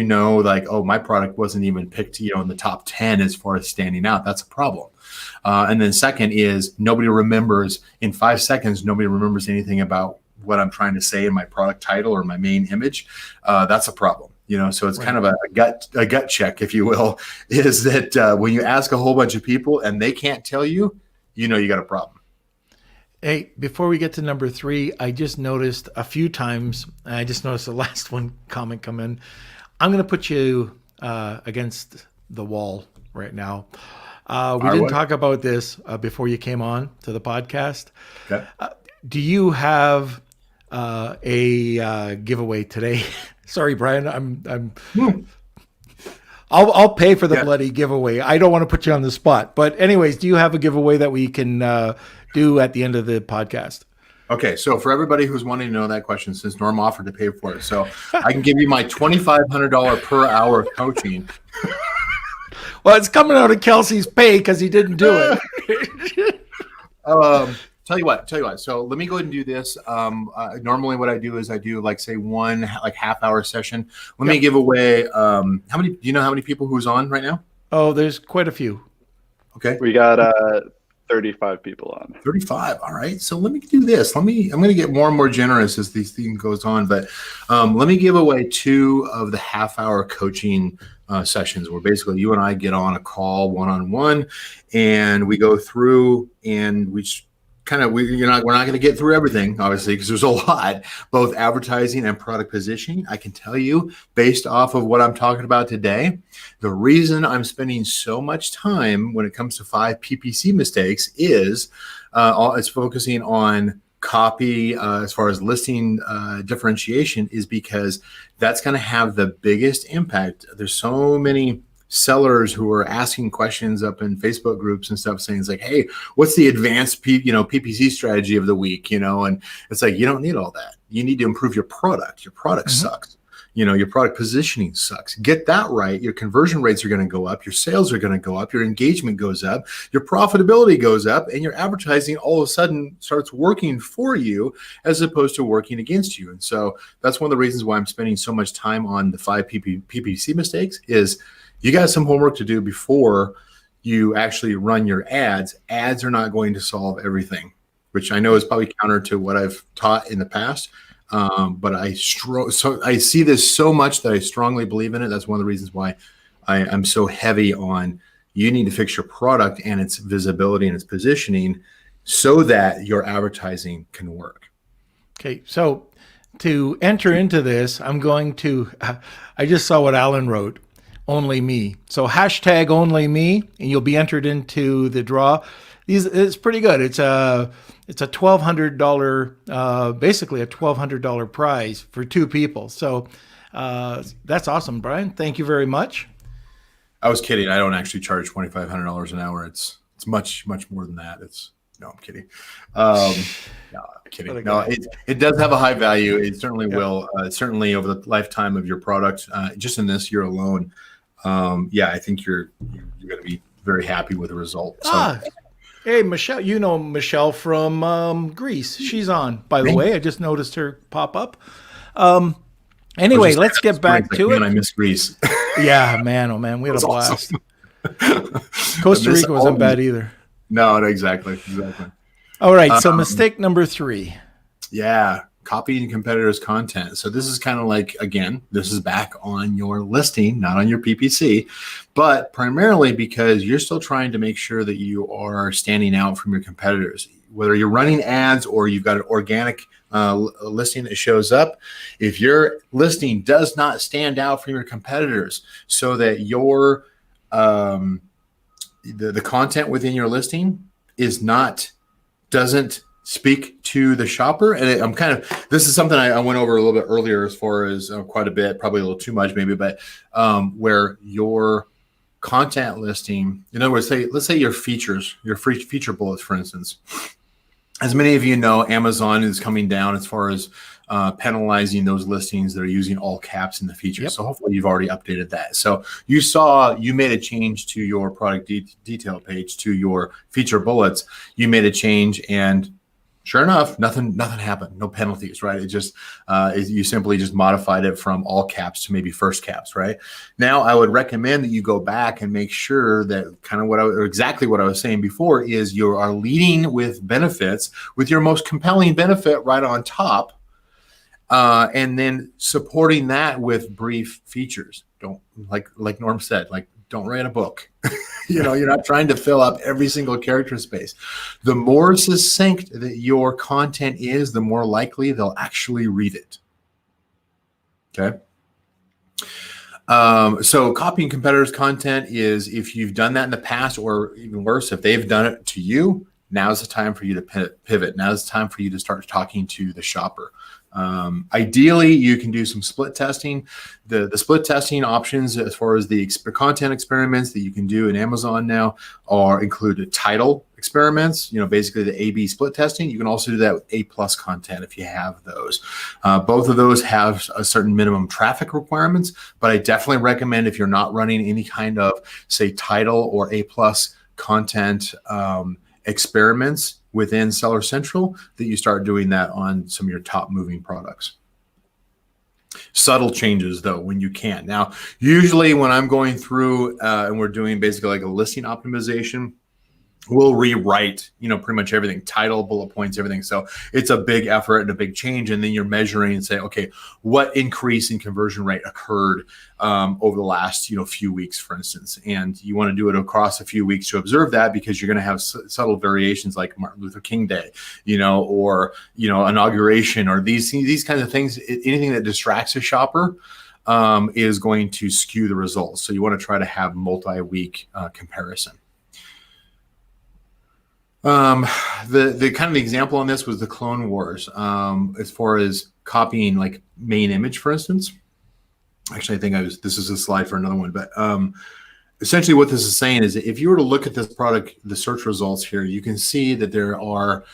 like, oh, my product wasn't even picked, in the top 10 as far as standing out. That's a problem. And then second is nobody remembers in 5 seconds, nobody remembers anything about what I'm trying to say in my product title or my main image. That's a problem. So it's kind of a gut check, if you will, is that when you ask a whole bunch of people and they can't tell you, you got a problem. Hey, before we get to number 3, I just noticed a few times, and I just noticed the last one comment come in. I'm going to put you against the wall right now. We didn't talk about this before you came on to the podcast. Okay. Do you have a giveaway today? Sorry, Brian. I'll pay for the bloody giveaway. I don't want to put you on the spot. But anyways, do you have a giveaway that we can do at the end of the podcast? Okay, so for everybody who's wanting to know that question, since Norm offered to pay for it, so I can give you my $2,500 per hour coaching. Well, it's coming out of Kelsey's pay because he didn't do it. Tell you what. So let me go ahead and do this. Normally what I do is I do say one half-hour session. Let me give away. How many? Do you know how many people who's on right now? Oh, there's quite a few. Okay, we got 35 people on. 35. All right. So let me do this. I'm going to get more and more generous as this thing goes on. But let me give away 2 of the half-hour coaching sessions where basically you and I get on a call one-on-one, and we go through and we're not going to get through everything, obviously, because there's a lot, both advertising and product positioning. I can tell you, based off of what I'm talking about today, the reason I'm spending so much time when it comes to 5 PPC mistakes is it's focusing on copy as far as listing differentiation, is because that's going to have the biggest impact. There's so many sellers who are asking questions up in Facebook groups and stuff, saying it's like, hey, what's the advanced PPC strategy of the week? And it's like, you don't need all that. You need to improve your product. Your product sucks. Your product positioning sucks. Get that right. Your conversion rates are going to go up. Your sales are going to go up. Your engagement goes up. Your profitability goes up, and your advertising all of a sudden starts working for you as opposed to working against you. And so that's one of the reasons why I'm spending so much time on the 5 PPC mistakes is you got some homework to do before you actually run your ads. Ads are not going to solve everything, which I know is probably counter to what I've taught in the past. But I see this so much that I strongly believe in it. That's one of the reasons why I'm so heavy on you need to fix your product and its visibility and its positioning so that your advertising can work. Okay, so to enter into this, I just saw what Alan wrote. Only me. So hashtag only me, and you'll be entered into the draw. It's pretty good. It's a $1,200, basically a $1,200 prize for 2 people. So that's awesome, Brian. Thank you very much. I was kidding. I don't actually charge $2,500 an hour. It's much more than that. No, I'm kidding. No, I'm kidding. No, it does have a high value. It certainly will. Certainly over the lifetime of your product, just in this year alone. I think you're going to be very happy with the result. So. Hey, Michelle, Michelle from Greece. She's on, by the way. I just noticed her pop up. Anyway, let's get back to it. I miss Greece. Yeah, man. Oh, man. We had a blast. Awesome. Costa Rica wasn't bad either. No, exactly. All right. So mistake number 3. Yeah. Copying competitors' content. So this is kind of like, again, this is back on your listing, not on your PPC, but primarily because you're still trying to make sure that you are standing out from your competitors. Whether you're running ads or you've got an organic listing that shows up, if your listing does not stand out from your competitors so that your the content within your listing doesn't speak to the shopper. And this is something I went over a little bit earlier as far as quite a bit, probably a little too much maybe, but where your content listing, in other words, let's say your features, your free feature bullets, for instance. As many of you know, Amazon is coming down as far as penalizing those listings that are using all caps in the feature. Yep. So hopefully you've already updated that. So you saw you made a change to your product detail page, to your feature bullets. You made a change, and sure enough, nothing happened. No penalties, right? It just you simply just modified it from all caps to maybe first caps, right? Now, I would recommend that you go back and make sure that kind of exactly what I was saying before is you are leading with benefits, with your most compelling benefit right on top, and then supporting that with brief features. Don't like Norm said, don't write a book. You're not trying to fill up every single character space. The more succinct that your content is, the more likely they'll actually read it. Okay. So copying competitors' content is, if you've done that in the past, or even worse, if they've done it to you, now's the time for you to pivot. Now's the time for you to start talking to the shopper. Ideally, you can do some split testing. The split testing options, as far as the content experiments that you can do in Amazon now, are included title experiments, basically the A/B split testing. You can also do that with A+ content if you have those. Both of those have a certain minimum traffic requirements, but I definitely recommend, if you're not running any kind of, say, title or A+ content experiments within Seller Central, that you start doing that on some of your top moving products. Subtle changes, though, when you can. Now, usually when I'm going through and we're doing basically like a listing optimization, we'll rewrite, pretty much everything, title, bullet points, everything. So it's a big effort and a big change. And then you're measuring and say, okay, what increase in conversion rate occurred over the last, few weeks, for instance. And you want to do it across a few weeks to observe that, because you're going to have subtle variations like Martin Luther King Day, or, inauguration, or these kinds of things. Anything that distracts a shopper is going to skew the results. So you want to try to have multi-week comparison. The kind of example on this was the Clone Wars, as far as copying like main image, for instance. Actually, I think this is a slide for another one, but essentially what this is saying is that if you were to look at this product, the search results here, you can see that there are,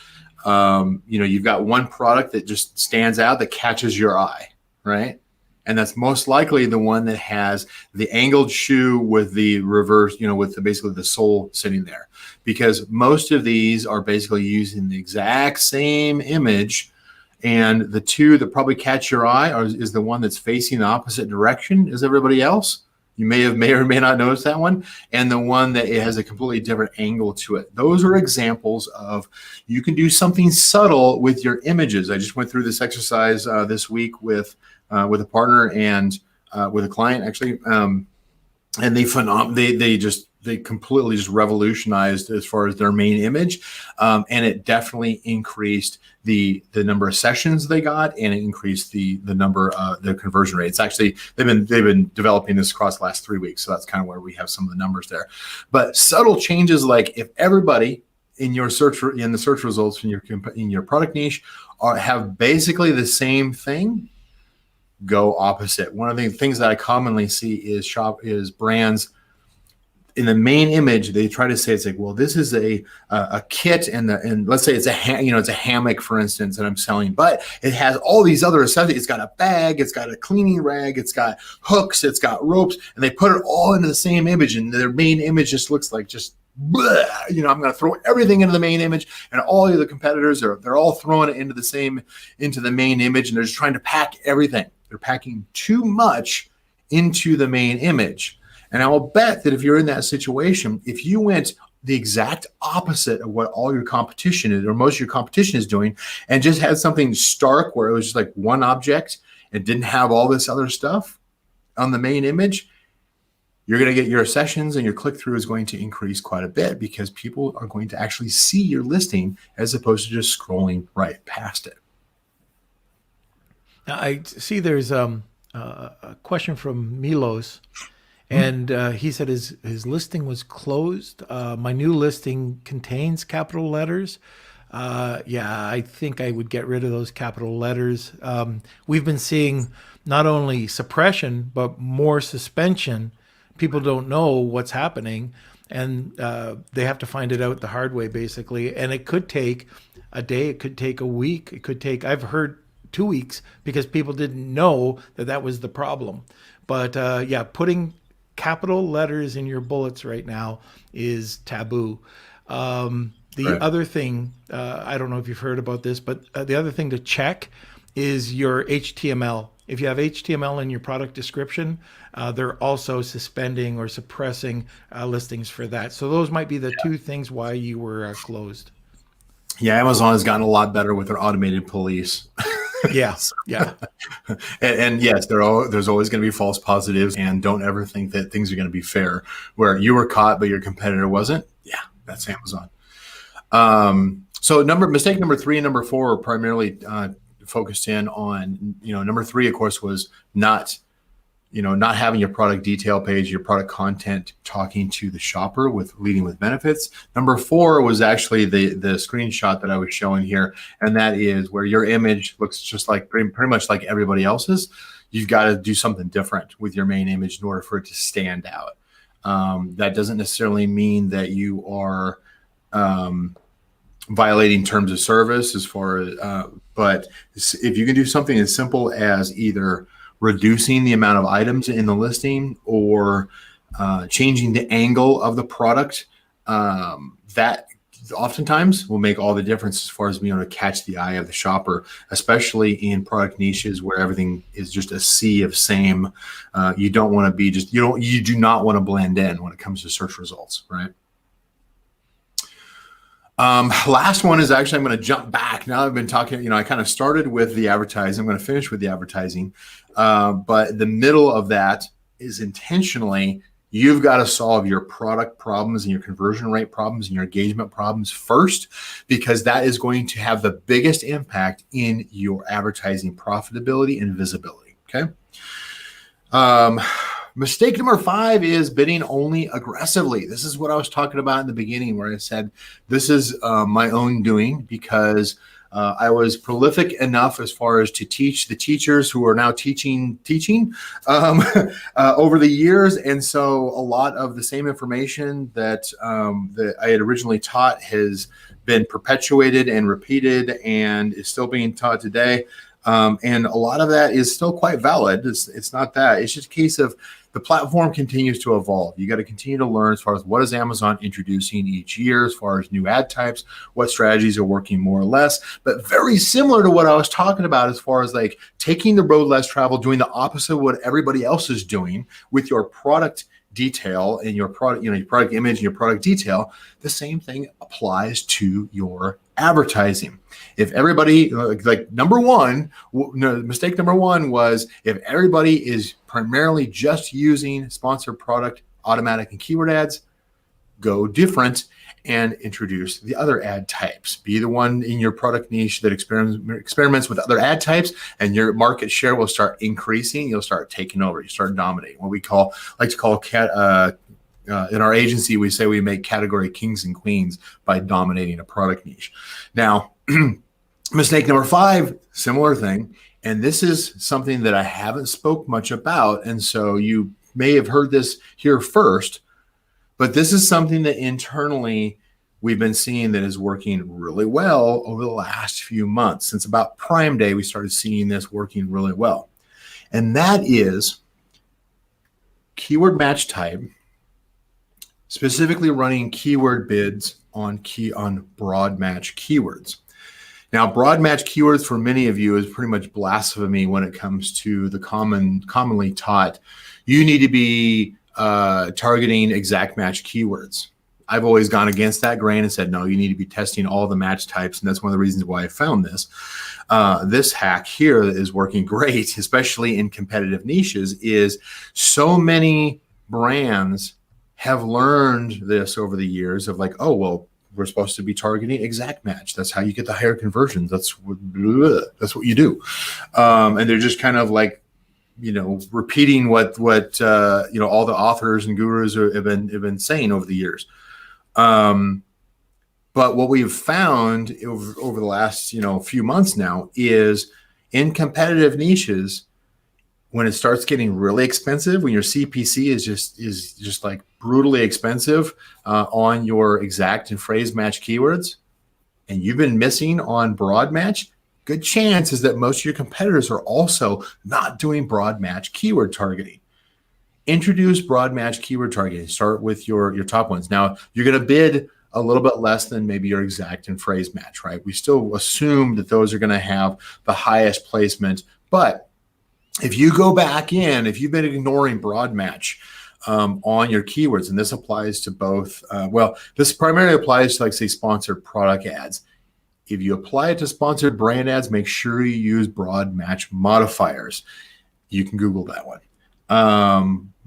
you've got one product that just stands out, that catches your eye, right? And that's most likely the one that has the angled shoe with the reverse, with basically the sole sitting there. Because most of these are basically using the exact same image. And the two that probably catch your eye is the one that's facing the opposite direction as everybody else. You may or may not notice that one. And the one that it has a completely different angle to it. Those are examples of, you can do something subtle with your images. I just went through this exercise this week with a partner and with a client, actually, and they completely just revolutionized as far as their main image, and it definitely increased the number of sessions they got, and it increased the number their conversion rates. Actually, they've been developing this across the last 3 weeks, so that's kind of where we have some of the numbers there. But subtle changes, like if everybody in the search results in your product niche have basically the same thing, go opposite. One of the things that I commonly see is brands in the main image, they try to say, it's like, well, this is a kit, and let's say it's a hammock, for instance, that I'm selling, but it has all these other accessories. It's got a bag, it's got a cleaning rag, it's got hooks, it's got ropes, and they put it all into the same image, and their main image just looks like blah, I'm going to throw everything into the main image, and all of the competitors they're all throwing it into the main image, and they're just trying to pack everything. They're packing too much into the main image. And I will bet that if you're in that situation, if you went the exact opposite of what all your competition is, or most of your competition is doing, and just had something stark where it was just like one object and didn't have all this other stuff on the main image, you're going to get your sessions and your click-through is going to increase quite a bit, because people are going to actually see your listing as opposed to just scrolling right past it. Now, I see there's a question from Milos, and he said his listing was closed. My new listing contains capital letters. Yeah, I think I would get rid of those capital letters. We've been seeing not only suppression, but more suspension. People don't know what's happening, and they have to find it out the hard way, basically. And it could take a day, it could take a week, it could take, I've heard 2 weeks because people didn't know that that was the problem. But yeah, putting capital letters in your bullets right now is taboo. The Right. other thing, I don't know if you've heard about this, but the other thing to check is your HTML. If you have HTML in your product description, they're also suspending or suppressing listings for that. So those might be the two things why you were closed. Yeah, Amazon has gotten a lot better with their automated police. Yeah, yeah. And yes, there's always going to be false positives, and don't ever think that things are going to be fair. Where you were caught, but your competitor wasn't. Yeah, that's Amazon. So mistake number 3 and number 4 are primarily focused in on, number 3, of course, was not having your product detail page, your product content talking to the shopper leading with benefits. Number 4 was actually the screenshot that I was showing here. And that is where your image looks just like pretty much like everybody else's. You've got to do something different with your main image in order for it to stand out. That doesn't necessarily mean that you are violating terms of service but if you can do something as simple as either reducing the amount of items in the listing or changing the angle of the product, that oftentimes will make all the difference as far as being able to catch the eye of the shopper, especially in product niches where everything is just a sea of same. You don't want to be you do not want to blend in when it comes to search results, right? Last one is actually, I'm going to jump back. Now I've been talking, I kind of started with the advertising. I'm going to finish with the advertising. But the middle of that is intentionally, you've got to solve your product problems and your conversion rate problems and your engagement problems first, because that is going to have the biggest impact in your advertising profitability and visibility. Okay. Mistake number 5 is bidding only aggressively. This is what I was talking about in the beginning, where I said this is my own doing because I was prolific enough as far as to teach the teachers who are now teaching over the years. And so a lot of the same information that I had originally taught has been perpetuated and repeated and is still being taught today. And a lot of that is still quite valid. It's not that. It's just a case of the platform continues to evolve. You got to continue to learn as far as what is Amazon introducing each year, as far as new ad types, what strategies are working more or less. But very similar to what I was talking about as far as like taking the road less traveled, doing the opposite of what everybody else is doing with your product detail and your product, your product image and your product detail. The same thing applies to your advertising. If everybody, mistake number 1 was if everybody is primarily just using sponsored product, automatic and keyword ads, go different and introduce the other ad types. Be the one in your product niche that experiments with other ad types, and your market share will start increasing. You'll start taking over. You start dominating. What we like to call in our agency, we say we make category kings and queens by dominating a product niche. Now, mistake number 5, similar thing. And this is something that I haven't spoke much about. And so you may have heard this here first, but this is something that internally we've been seeing that is working really well over the last few months. Since about Prime Day, we started seeing this working really well. And that is keyword match type, specifically running keyword bids on broad match keywords. Now, broad match keywords for many of you is pretty much blasphemy when it comes to the commonly taught. You need to be targeting exact match keywords. I've always gone against that grain and said, no, you need to be testing all the match types. And that's one of the reasons why I found this. This hack here is working great, especially in competitive niches, is so many brands have learned this over the years of like, oh, well, we're supposed to be targeting exact match. That's how you get the higher conversions. That's what you do. And they're just kind of like, repeating what all the authors and gurus have been saying over the years. But what we've found over the last few months now is in competitive niches, when it starts getting really expensive, when your CPC is just like brutally expensive on your exact and phrase match keywords, and you've been missing on broad match, good chance is that most of your competitors are also not doing broad match keyword targeting. Introduce broad match keyword targeting. Start with your top ones. Now, you're going to bid a little bit less than maybe your exact and phrase match, right? We still assume that those are going to have the highest placement. But if you go back in, if you've been ignoring broad match on your keywords, and this applies to both, this primarily applies to, like, say, sponsored product ads. If you apply it to sponsored brand ads, make sure you use broad match modifiers. You can Google that one.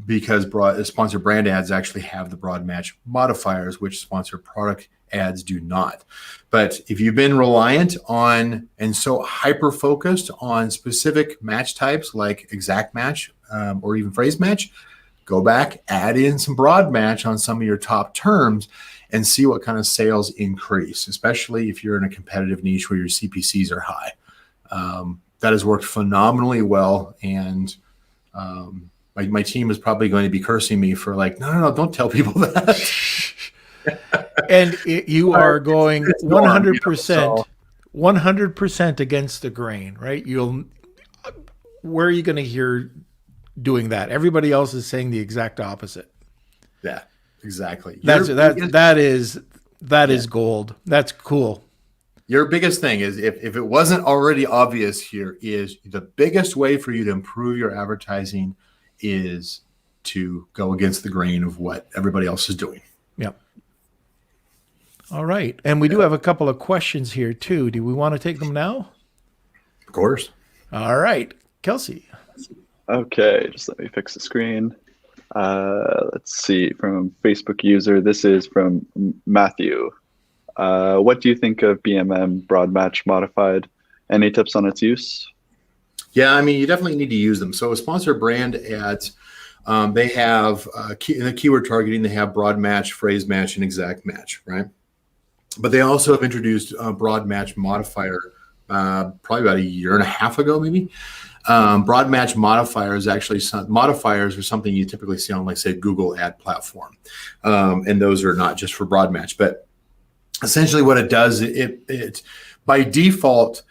Because sponsored brand ads actually have the broad match modifiers, which sponsored product ads do not. But if you've been reliant on and so hyper-focused on specific match types like exact match or even phrase match, go back, add in some broad match on some of your top terms and see what kind of sales increase, especially if you're in a competitive niche where your CPCs are high. That has worked phenomenally well, and my team is probably going to be cursing me for, like, no, don't tell people that. And you are going 100%, 100% against the grain, right? Where are you going to hear doing that? Everybody else is saying the exact opposite. Yeah, exactly. That is gold. That's cool. Your biggest thing is, if it wasn't already obvious here, is the biggest way for you to improve your advertising is to go against the grain of what everybody else is doing. Yep. All right. And we do have a couple of questions here too. Do we want to take them now? Of course. All right. Kelsey. Okay, just let me fix the screen. Let's see, from Facebook user, this is from Matthew. What do you think of BMM broad match modified? Any tips on its use? Yeah, I mean, you definitely need to use them. So sponsored brand ads, they have in the keyword targeting, they have broad match, phrase match, and exact match, right? But they also have introduced a broad match modifier probably about a year and a half ago, maybe. Broad match modifiers modifiers are something you typically see on, like, say, Google ad platform. And those are not just for broad match, but essentially what it does, it by default,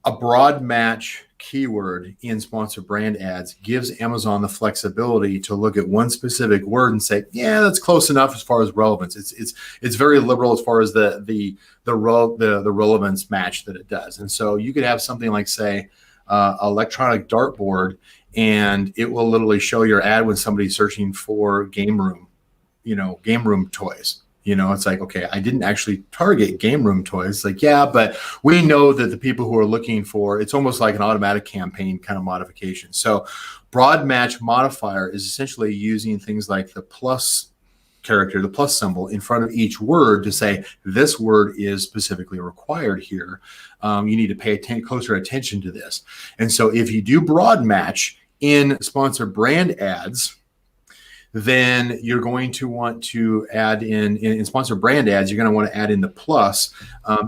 a broad match keyword in sponsored brand ads gives Amazon the flexibility to look at one specific word and say, yeah, that's close enough as far as relevance. It's very liberal as far as the relevance match that it does. And so you could have something like, say, electronic dartboard, and it will literally show your ad when somebody's searching for game room toys. It's like, okay, I didn't actually target game room toys. It's like, yeah, but we know that the people who are looking for, it's almost like an automatic campaign kind of modification. So broad match modifier is essentially using things like the plus character, the plus symbol in front of each word to say, this word is specifically required here. You need to pay closer attention to this. And so if you do broad match in sponsored brand ads, then you're going to want to add in sponsored brand ads, you're going to want to add in the plus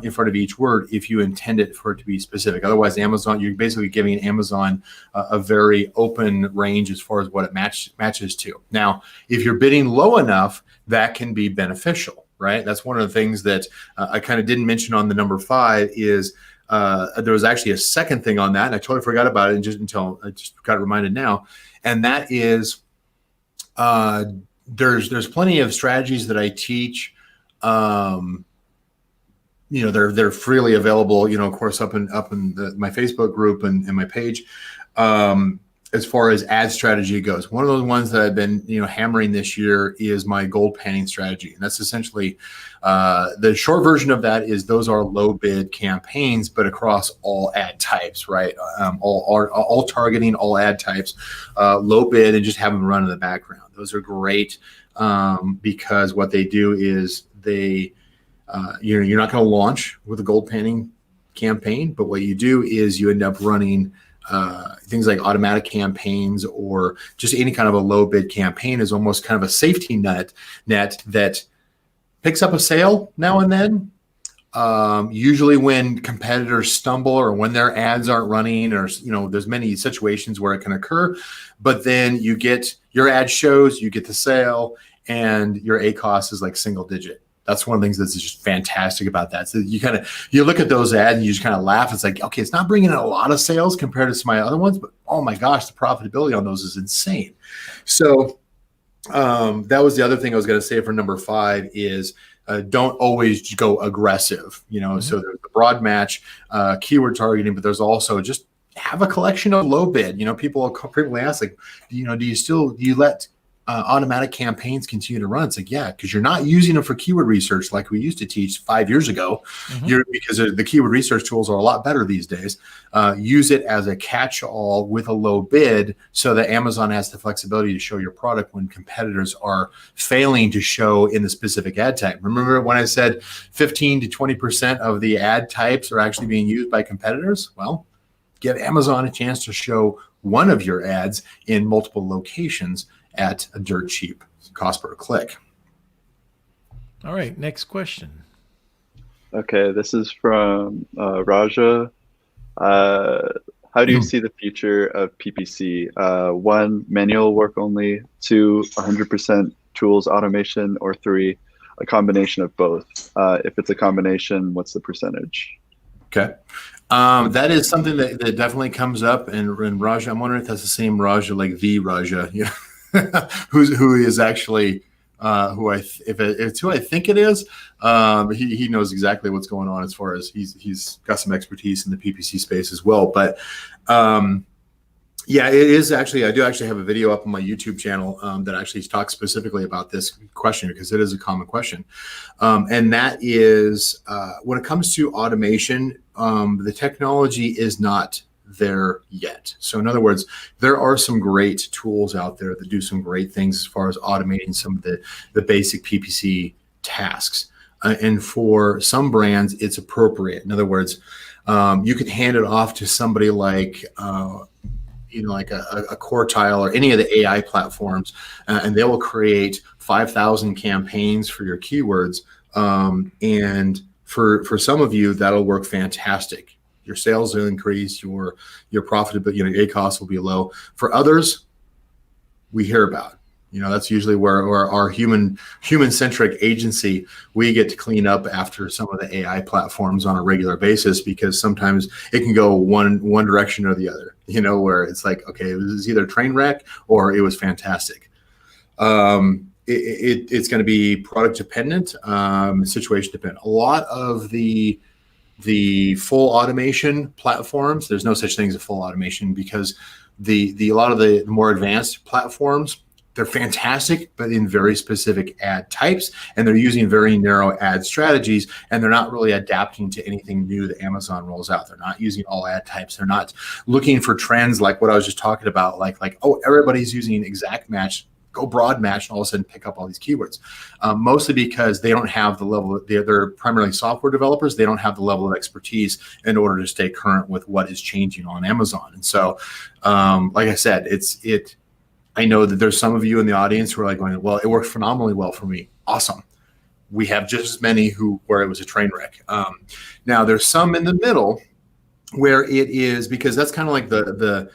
in front of each word if you intend it for it to be specific. Otherwise, Amazon, you're basically giving Amazon a very open range as far as what it matches to. Now, if you're bidding low enough, that can be beneficial, right? That's one of the things that I kind of didn't mention on the number 5 is there was actually a second thing on that, and I totally forgot about it until I just got reminded now, and that is there's plenty of strategies that I teach. They're freely available, of course, up in my Facebook group and my page. As far as ad strategy goes, one of those ones that I've been, hammering this year is my gold panning strategy. And that's essentially the short version of that is those are low bid campaigns, but across all ad types, right? All targeting, all ad types, low bid, and just have them run in the background. Those are great because what they do is you're not going to launch with a gold panning campaign, but what you do is you end up running things like automatic campaigns or just any kind of a low bid campaign is almost kind of a safety net that picks up a sale now and then. Usually when competitors stumble or when their ads aren't running or, there's many situations where it can occur, but then you get your ad shows, you get the sale and your ACOS is like single digit. That's one of the things that's just fantastic about that. So you look at those ads and you just kind of laugh. It's like, okay, it's not bringing in a lot of sales compared to some of my other ones, but oh my gosh, the profitability on those is insane. So that was the other thing I was going to say for number 5 is don't always go aggressive. So there's the broad match, keyword targeting, but there's also just have a collection of low bid. People frequently ask, like, do you let automatic campaigns continue to run? It's like, yeah, because you're not using them for keyword research like we used to teach 5 years ago. Because the keyword research tools are a lot better these days. Use it as a catch-all with a low bid so that Amazon has the flexibility to show your product when competitors are failing to show in the specific ad type. Remember when I said 15 to 20% of the ad types are actually being used by competitors? Well, give Amazon a chance to show one of your ads in multiple locations at a dirt cheap cost per click. All right, next question. Okay, this is from Raja. How do you see the future of PPC? 1, manual work only. 2, 100% tools automation, or 3, a combination of both? If it's a combination, what's the percentage? Okay. That is something that definitely comes up. And Raja, I'm wondering if that's the same Raja, like the Raja, who is actually if it's who I think it is. He knows exactly what's going on as far as he's got some expertise in the PPC space as well. But yeah, it is actually, I do actually have a video up on my YouTube channel that actually talks specifically about this question because it is a common question. And that is when it comes to automation, the technology is not there yet. So in other words, there are some great tools out there that do some great things as far as automating some of the basic PPC tasks. And for some brands, it's appropriate. In other words, you could hand it off to somebody like like a Quartile or any of the AI platforms, and they will create 5,000 campaigns for your keywords. And for some of you, that'll work fantastic. Your sales will increase, your profitability, your ACoS will be low. For others, we hear about. That's usually where our human-centric agency, we get to clean up after some of the AI platforms on a regular basis because sometimes it can go one direction or the other, where it's like, okay, it was either a train wreck or it was fantastic. It's going to be product dependent, situation dependent. A lot of the full automation platforms, there's no such thing as a full automation because a lot of the more advanced platforms, they're fantastic, but in very specific ad types, and they're using very narrow ad strategies, and they're not really adapting to anything new that Amazon rolls out. They're not using all ad types. They're not looking for trends like what I was just talking about, like oh, everybody's using exact match, go broad match, and all of a sudden pick up all these keywords. Mostly because they don't have the level, they're primarily software developers. They don't have the level of expertise in order to stay current with what is changing on Amazon. And so, like I said, I know that there's some of you in the audience who are like going, well, it worked phenomenally well for me. Awesome. We have just as many where it was a train wreck. Now there's some in the middle where it is, because that's kind of like the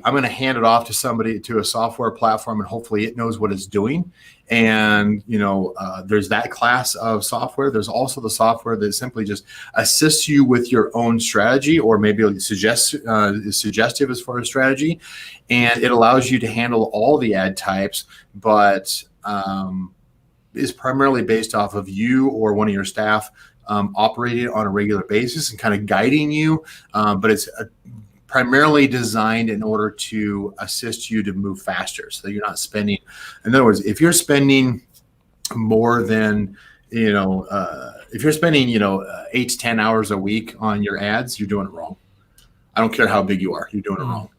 I'm going to hand it off to somebody, to a software platform, and hopefully it knows what it's doing. And, there's that class of software. There's also the software that simply just assists you with your own strategy, or maybe is suggestive as far as strategy. And it allows you to handle all the ad types, but is primarily based off of you or one of your staff operating on a regular basis and kind of guiding you. But it's primarily designed in order to assist you to move faster, so that you're not spending. In other words, if you're spending more than, if you're spending 8 to 10 hours a week on your ads, you're doing it wrong. I don't care how big you are, you're doing it wrong.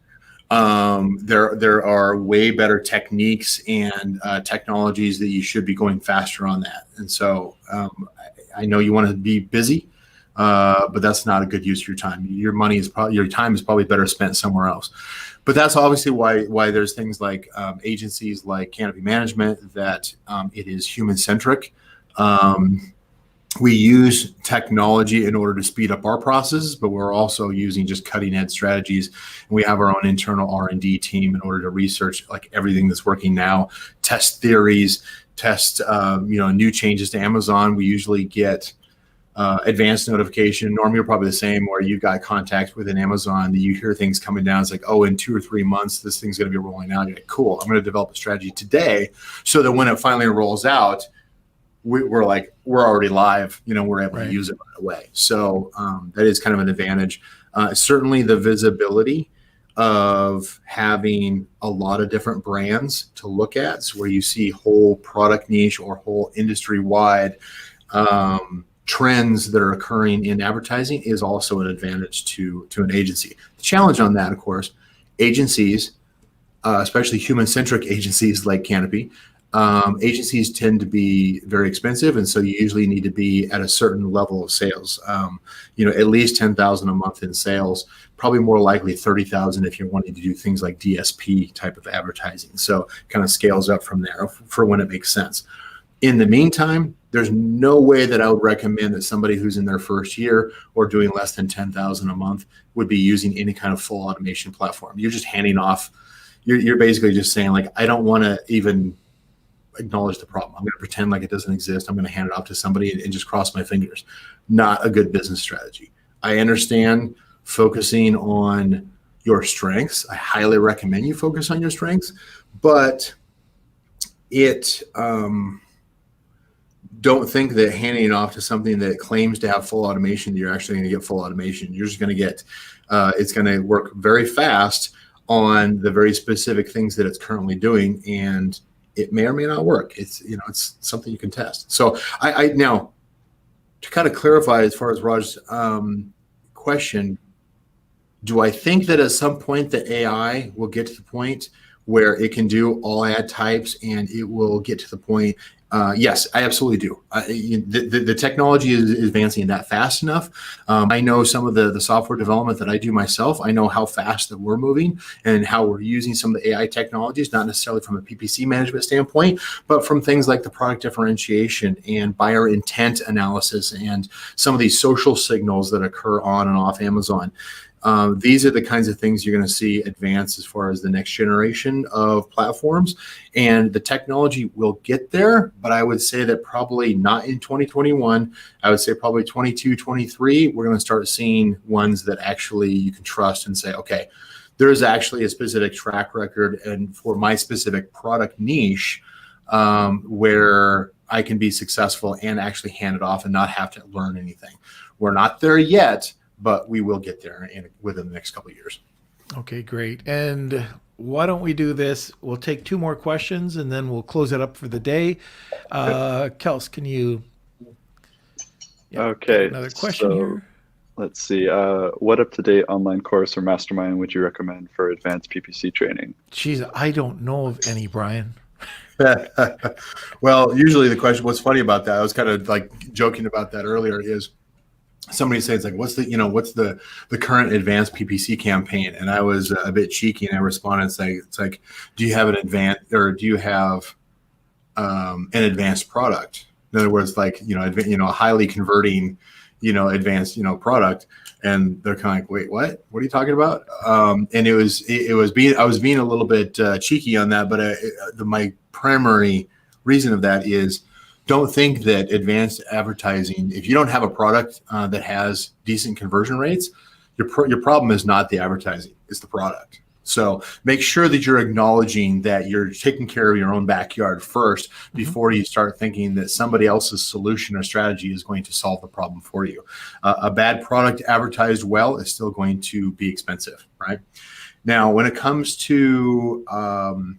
There are way better techniques and technologies that you should be going faster on that. And so I know you want to be busy, but that's not a good use of your time. Your time is probably better spent somewhere else. But that's obviously why there's things like agencies like Canopy Management, that it is human-centric. We use technology in order to speed up our processes, but we're also using just cutting-edge strategies. And we have our own internal R&D team in order to research like everything that's working now, test theories, test, new changes to Amazon. We usually get advanced notification. Norm, you're probably the same, where you've got contact within Amazon that you hear things coming down. It's like, oh, in 2 or 3 months, this thing's going to be rolling out. You're like, cool, I'm going to develop a strategy today so that when it finally rolls out, we're already live, we're able to use it right away. So that is kind of an advantage. Certainly the visibility of having a lot of different brands to look at, so where you see whole product niche or whole industry-wide trends that are occurring in advertising is also an advantage to an agency. The challenge on that, of course, agencies, especially human-centric agencies like Canopy, agencies tend to be very expensive, and so you usually need to be at a certain level of sales. At least 10,000 a month in sales, probably more likely 30,000 if you're wanting to do things like DSP type of advertising. So kind of scales up from there for when it makes sense. In the meantime, there's no way that I would recommend that somebody who's in their first year or doing less than 10,000 a month would be using any kind of full automation platform. You're just handing off. You're basically just saying, like, I don't want to even acknowledge the problem. I'm going to pretend like it doesn't exist. I'm going to hand it off to somebody and just cross my fingers. Not a good business strategy. I understand focusing on your strengths. I highly recommend you focus on your strengths, but don't think that handing it off to something that claims to have full automation, you're actually going to get full automation. You're just going to get, it's going to work very fast on the very specific things that it's currently doing, and it may or may not work. It's something you can test. So I now, to kind of clarify as far as Raj's question, do I think that at some point the AI will get to the point where it can do all ad types and it will get to the point? Yes, I absolutely do. The technology is advancing that fast enough. I know some of the software development that I do myself. I know how fast that we're moving and how we're using some of the AI technologies, not necessarily from a PPC management standpoint, but from things like the product differentiation and buyer intent analysis and some of these social signals that occur on and off Amazon. These are the kinds of things you're going to see advance as far as the next generation of platforms, and the technology will get there, but I would say that probably not in 2021. I would say probably 22, 23, we're going to start seeing ones that actually you can trust and say, okay, there's actually a specific track record and for my specific product niche where I can be successful and actually hand it off and not have to learn anything. We're not there yet, but we will get there within the next couple of years. Okay, great. And why don't we do this? We'll take 2 more questions and then we'll close it up for the day. Kels, can you? Yeah, okay. Another question here. Let's see. What up-to-date online course or mastermind would you recommend for advanced PPC training? Geez, I don't know of any, Brian. Well, usually the question, what's funny about that, I was kind of like joking about that earlier, is somebody says, like, what's the current advanced PPC campaign? And I was a bit cheeky and I responded saying, it's like, do you have an advanced, or do you have an advanced product? In other words, like, a highly converting, advanced, product. And they're kind of like, wait, what are you talking about? And I was being a little bit cheeky on that, but my primary reason of that is, don't think that advanced advertising, if you don't have a product that has decent conversion rates, your problem is not the advertising, it's the product. So make sure that you're acknowledging that you're taking care of your own backyard first before you start thinking that somebody else's solution or strategy is going to solve the problem for you. A bad product advertised well is still going to be expensive, right? Now, when it comes to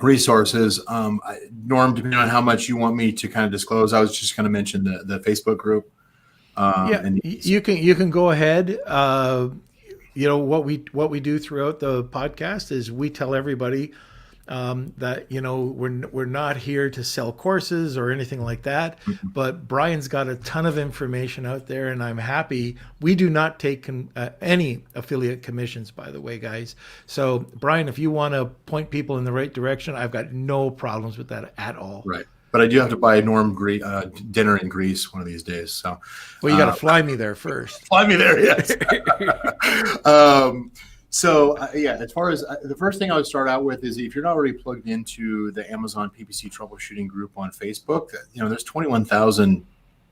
resources, Norm, depending on how much you want me to kind of disclose, I was just going to mention the Facebook group. You can go ahead. What we do throughout the podcast is we tell everybody that we're not here to sell courses or anything like that, but Brian's got a ton of information out there, and I'm happy. We do not take any affiliate commissions, by the way, guys. So Brian, if you want to point people in the right direction, I've got no problems with that at all. Right. But I do have to buy Norm dinner in Greece one of these days. So, well, you got to fly me there first. Fly me there, yes. So yeah, as far as the first thing I would start out with is if you're not already plugged into the Amazon PPC troubleshooting group on Facebook, there's 21,000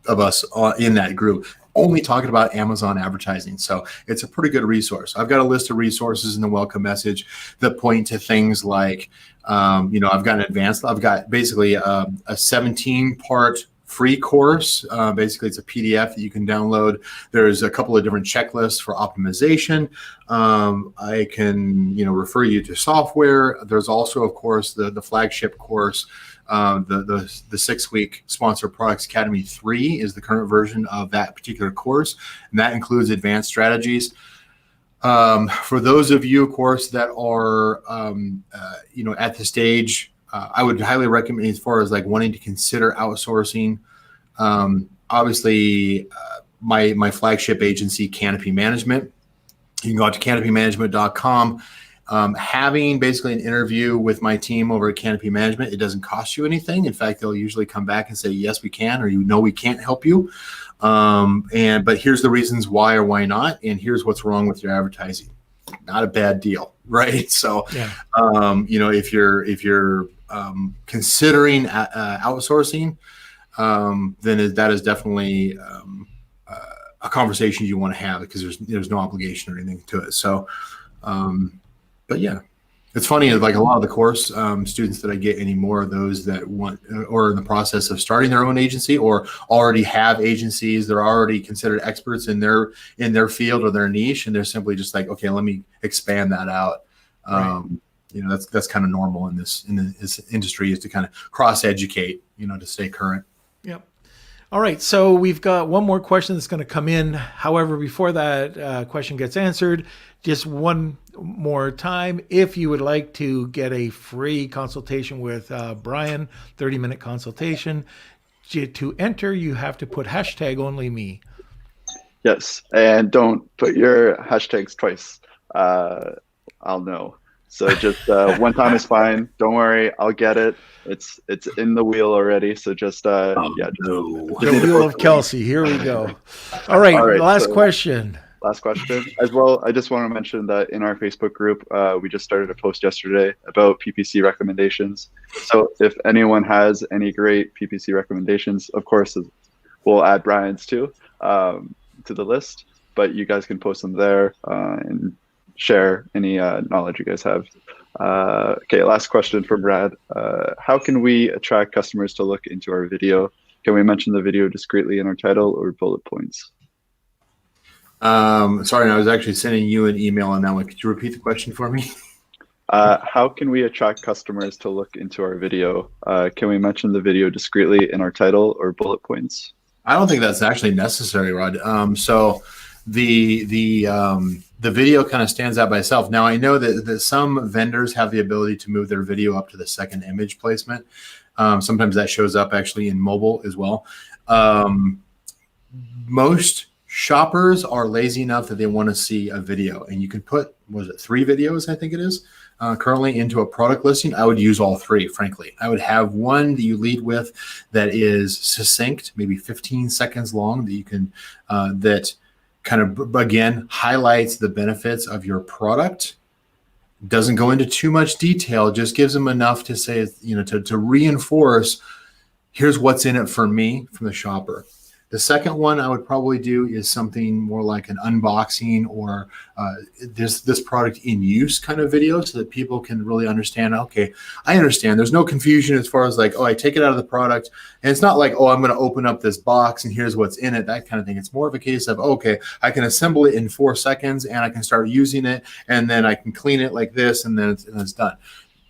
of us in that group only talking about Amazon advertising. So it's a pretty good resource. I've got a list of resources in the welcome message that point to things like, I've got basically a 17-part free course. Basically, it's a PDF that you can download. There's a couple of different checklists for optimization. I can, refer you to software. There's also, of course, the flagship course. The 6-week Sponsored Products Academy 3 is the current version of that particular course, and that includes advanced strategies. For those of you, of course, that are, at the stage, I would highly recommend, as far as like wanting to consider outsourcing. Obviously, my flagship agency, Canopy Management. You can go out to canopymanagement.com. Having basically an interview with my team over at Canopy Management, it doesn't cost you anything. In fact, they'll usually come back and say, yes, we can, or we can't help you. But here's the reasons why or why not, and here's what's wrong with your advertising. Not a bad deal, right? So, Yeah. If you're considering outsourcing, then that is definitely a conversation you want to have, because there's no obligation or anything to it. So, but yeah, it's funny, like a lot of the course students that I get anymore, those that want or in the process of starting their own agency or already have agencies, they're already considered experts in their field or their niche, and they're simply just like, okay, let me expand that out. Right. That's kind of normal in this industry, is to kind of cross educate, to stay current. Yep. All right. So we've got one more question that's going to come in. However, before that question gets answered, just one more time, if you would like to get a free consultation with Brian, 30-minute consultation, to enter, you have to put #only_me. Yes, and don't put your hashtags twice. I'll know. So just one time is fine. Don't worry, I'll get it. It's in the wheel already. So just no. The wheel of Kelsey. Here we go. All right. Last question. Last question as well. I just want to mention that in our Facebook group, we just started a post yesterday about PPC recommendations. So if anyone has any great PPC recommendations, of course, we'll add Brian's too to the list. But you guys can post them there and share any knowledge you guys have. Okay, last question for Brad. How can we attract customers to look into our video? Can we mention the video discreetly in our title or bullet points? Sorry, I was actually sending you an email on that one. Could you repeat the question for me? How can we attract customers to look into our video? Can we mention the video discreetly in our title or bullet points? I don't think that's actually necessary, Rod. So the video kind of stands out by itself. Now, I know that some vendors have the ability to move their video up to the second image placement. Sometimes that shows up actually in mobile as well. Most shoppers are lazy enough that they want to see a video, and you can put, 3 videos, I think it is, currently into a product listing. I would use all 3, frankly. I would have one that you lead with that is succinct, maybe 15 seconds long, that you can, that kind of, again, highlights the benefits of your product. Doesn't go into too much detail, just gives them enough to say, to reinforce, here's what's in it for me from the shopper. The second one I would probably do is something more like an unboxing or this product in use kind of video, so that people can really understand, okay, I understand. There's no confusion as far as like, oh, I take it out of the product. And it's not like, oh, I'm going to open up this box and here's what's in it, that kind of thing. It's more of a case of, okay, I can assemble it in 4 seconds and I can start using it, and then I can clean it like this, and then it's done.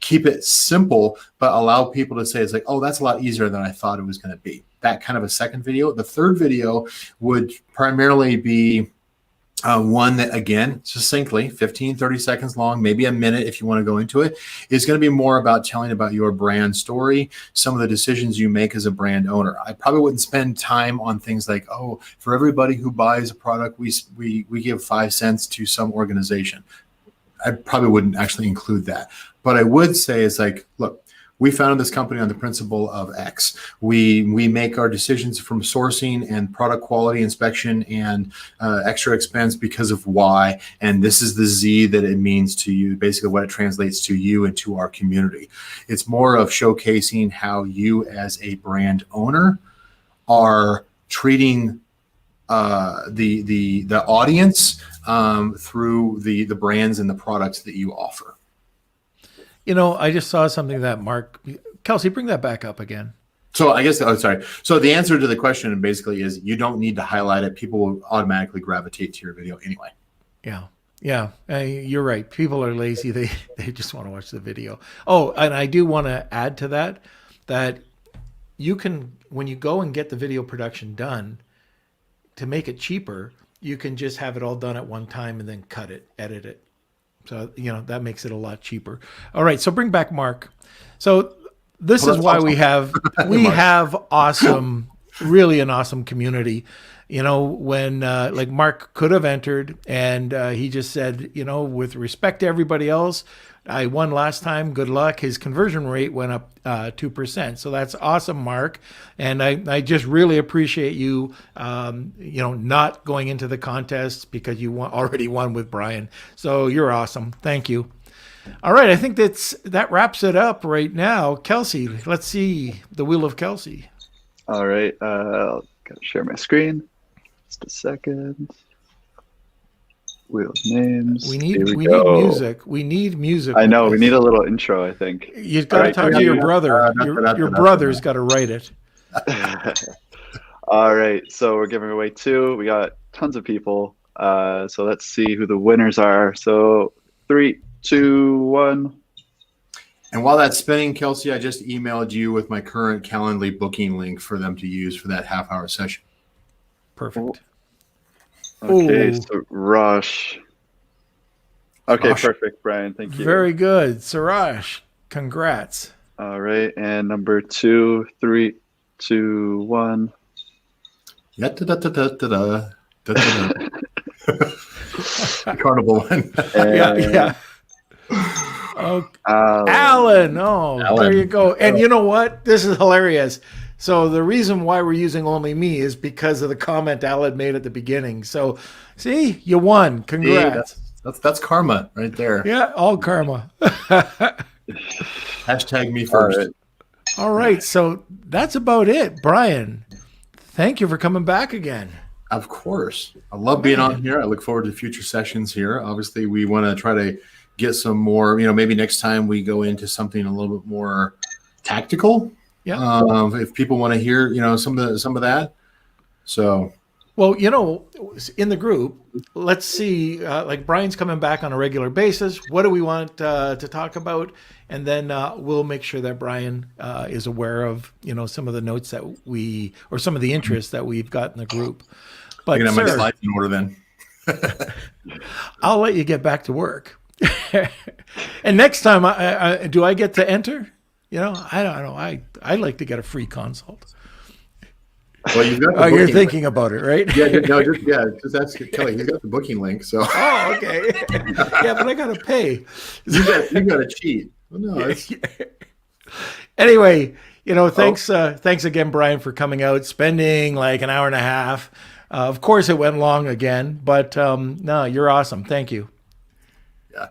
Keep it simple, but allow people to say, it's like, oh, that's a lot easier than I thought it was going to be. That kind of a second video. The third video would primarily be one that, again, succinctly, 15, 30 seconds long, maybe a minute if you want to go into it, is going to be more about telling about your brand story, some of the decisions you make as a brand owner. I probably wouldn't spend time on things like, oh, for everybody who buys a product, we give 5 cents to some organization. I probably wouldn't actually include that. But I would say, it's like, look, we founded this company on the principle of X. We make our decisions from sourcing and product quality inspection and extra expense because of Y. And this is the Z that it means to you, basically what it translates to you and to our community. It's more of showcasing how you as a brand owner are treating the audience through the brands and the products that you offer. I just saw something that Mark, Kelsey, bring that back up again. So I guess, So the answer to the question basically is you don't need to highlight it. People will automatically gravitate to your video anyway. Yeah. You're right. People are lazy. They just want to watch the video. Oh, and I do want to add to that you can, when you go and get the video production done, to make it cheaper, you can just have it all done at one time and then cut it, edit it. So, that makes it a lot cheaper. All right. So bring back Mark. So this is why awesome. we have really an awesome community. When like Mark could have entered and he just said, with respect to everybody else, I won last time. Good luck. His conversion rate went up 2%. So that's awesome, Mark. And I just really appreciate you, not going into the contest because you already won with Brian. So you're awesome. Thank you. All right. I think that wraps it up right now. Kelsey, let's see the Wheel of Kelsey. All right. I'll share my screen. Just a second. Wheel of names. We need music. We need music. I know. We need a little intro, I think. You've got to talk to your brother. Your brother's got to write it. All right. So we're giving away 2. We got tons of people. So let's see who the winners are. So 3, 2, 1. And while that's spinning, Kelsey, I just emailed you with my current Calendly booking link for them to use for that half-hour session. Perfect. Okay, Ooh. so Rush. Okay, Rush. Perfect, Brian. Thank you. Very good. Siraj, congrats. All right, and number 2, 3, 2, 1. Carnival one. Yeah. Oh, Alan. Oh, Alan. There you go. And you know what? This is hilarious. So the reason why we're using only me is because of the comment Alan made at the beginning. So see, you won. Congrats. That's karma right there. Yeah, all karma. Hashtag me first. All right. So that's about it. Brian, thank you for coming back again. Of course. I love being on here. I look forward to future sessions here. Obviously, we want to try to get some more, maybe next time we go into something a little bit more tactical. Yeah. If people want to hear, some of that. So. Well, in the group, let's see, like Brian's coming back on a regular basis. What do we want to talk about? And then we'll make sure that Brian is aware of, some of the notes that or some of the interests that we've got in the group. But I can have my slides in order then. I'll let you get back to work. And next time, do I get to enter? I don't know. I like to get a free consult. Well, you've got the you're thinking about it, right? Just ask Kelly. He's got the booking link. So. Oh, okay. Yeah, but I gotta pay. You got to cheat. Well, no. Anyway, thanks again, Brian, for coming out, spending like an hour and a half. Of course, it went long again, but no, you're awesome. Thank you. Yeah.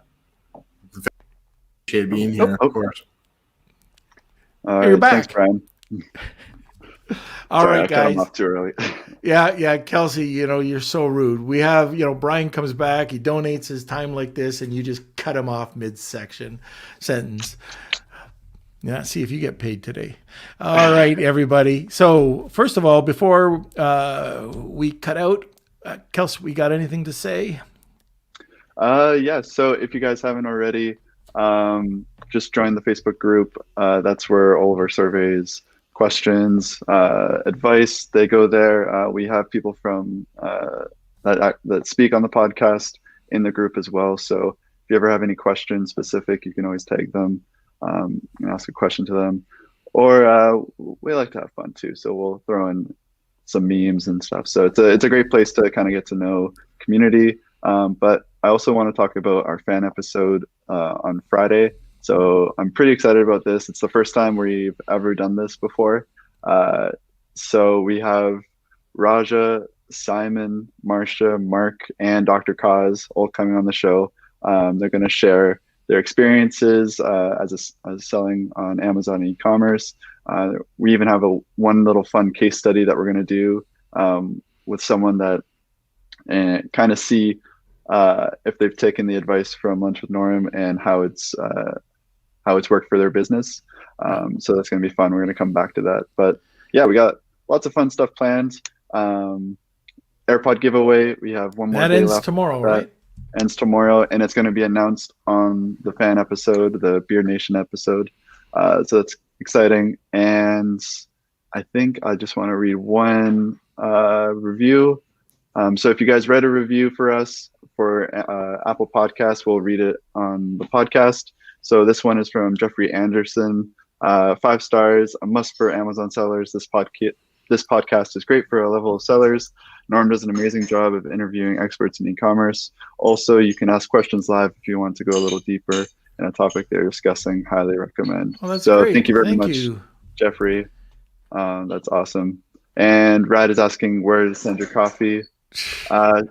Appreciate being here, of course. All right, you're back. Thanks, Brian. All right, I cut guys. him off too early. Yeah, Kelsey, you're so rude. We have, Brian comes back, he donates his time like this, and you just cut him off sentence. Yeah, see if you get paid today. All right, everybody. So first of all, before we cut out, Kelsey, we got anything to say? Yeah. So if you guys haven't already, just join the Facebook group. That's where all of our surveys, questions, advice, they go there. We have people from that speak on the podcast in the group as well. So if you ever have any questions specific, you can always tag them and ask a question to them. Or we like to have fun too, so we'll throw in some memes and stuff. So it's a great place to kind of get to know community. But I also want to talk about our fan episode on Friday. So I'm pretty excited about this. It's the first time we've ever done this before. So we have Raja, Simon, Marcia, Mark, and Dr. Kaz all coming on the show. They're going to share their experiences as selling on Amazon e-commerce. We even have one little fun case study that we're going to do with someone that kind of see if they've taken the advice from Lunch with Norm and how it's worked for their business. So that's going to be fun. We're going to come back to that. But yeah, we got lots of fun stuff planned. AirPod giveaway. We have one more That day ends left. tomorrow, That right? ends tomorrow, and it's going to be announced on the fan episode, the Beer Nation episode. So that's exciting. And I think I just want to read one review. So if you guys read a review for us for Apple Podcasts, we'll read it on the podcast. So this one is from Jeffrey Anderson. 5 stars, a must for Amazon sellers. This podcast is great for a level of sellers. Norm does an amazing job of interviewing experts in e-commerce. Also, you can ask questions live if you want to go a little deeper in a topic they're discussing. Highly recommend. Well, that's So great. thank you very Thank much, you. Jeffrey. That's awesome. And Rad is asking where to send your coffee.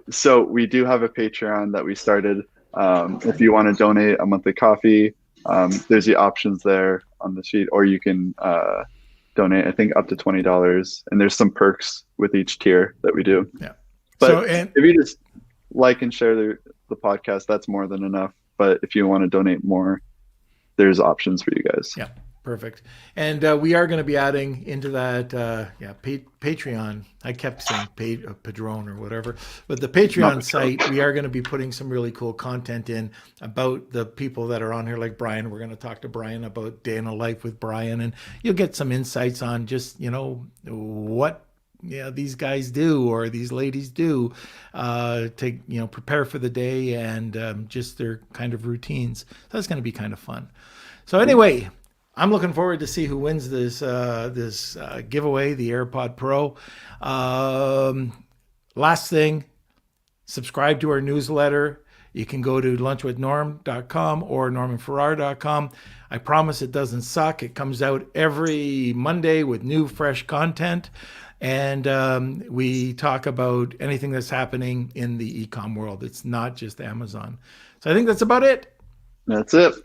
So we do have a Patreon that we started. If you want to donate a monthly coffee, there's the options there on the sheet, or you can donate, I think, up to $20. And there's some perks with each tier that we do. Yeah. But So, and if you just like and share the podcast, that's more than enough. But if you want to donate more, there's options for you guys. yeah, perfect. And we are going to be adding into that, Patreon. I kept saying Padrone or whatever, but the Patreon site, we are going to be putting some really cool content in about the people that are on here, like Brian. We're going to talk to Brian about day in a life with Brian, and you'll get some insights on just, what these guys do or these ladies do to prepare for the day, and just their kind of routines. So that's going to be kind of fun. So anyway, I'm looking forward to see who wins this giveaway, the AirPod Pro. Last thing, subscribe to our newsletter. You can go to lunchwithnorm.com or normanfarrar.com. I promise it doesn't suck. It comes out every Monday with new, fresh content. And we talk about anything that's happening in the e-com world. It's not just Amazon. So I think that's about it. That's it.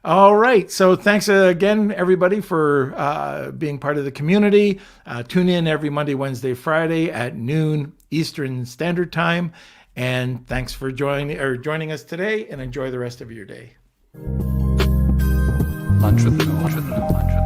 All right. So thanks again, everybody, for being part of the community. Tune in every Monday, Wednesday, Friday at noon Eastern Standard Time. And thanks for joining us today, and enjoy the rest of your day. Lunch with the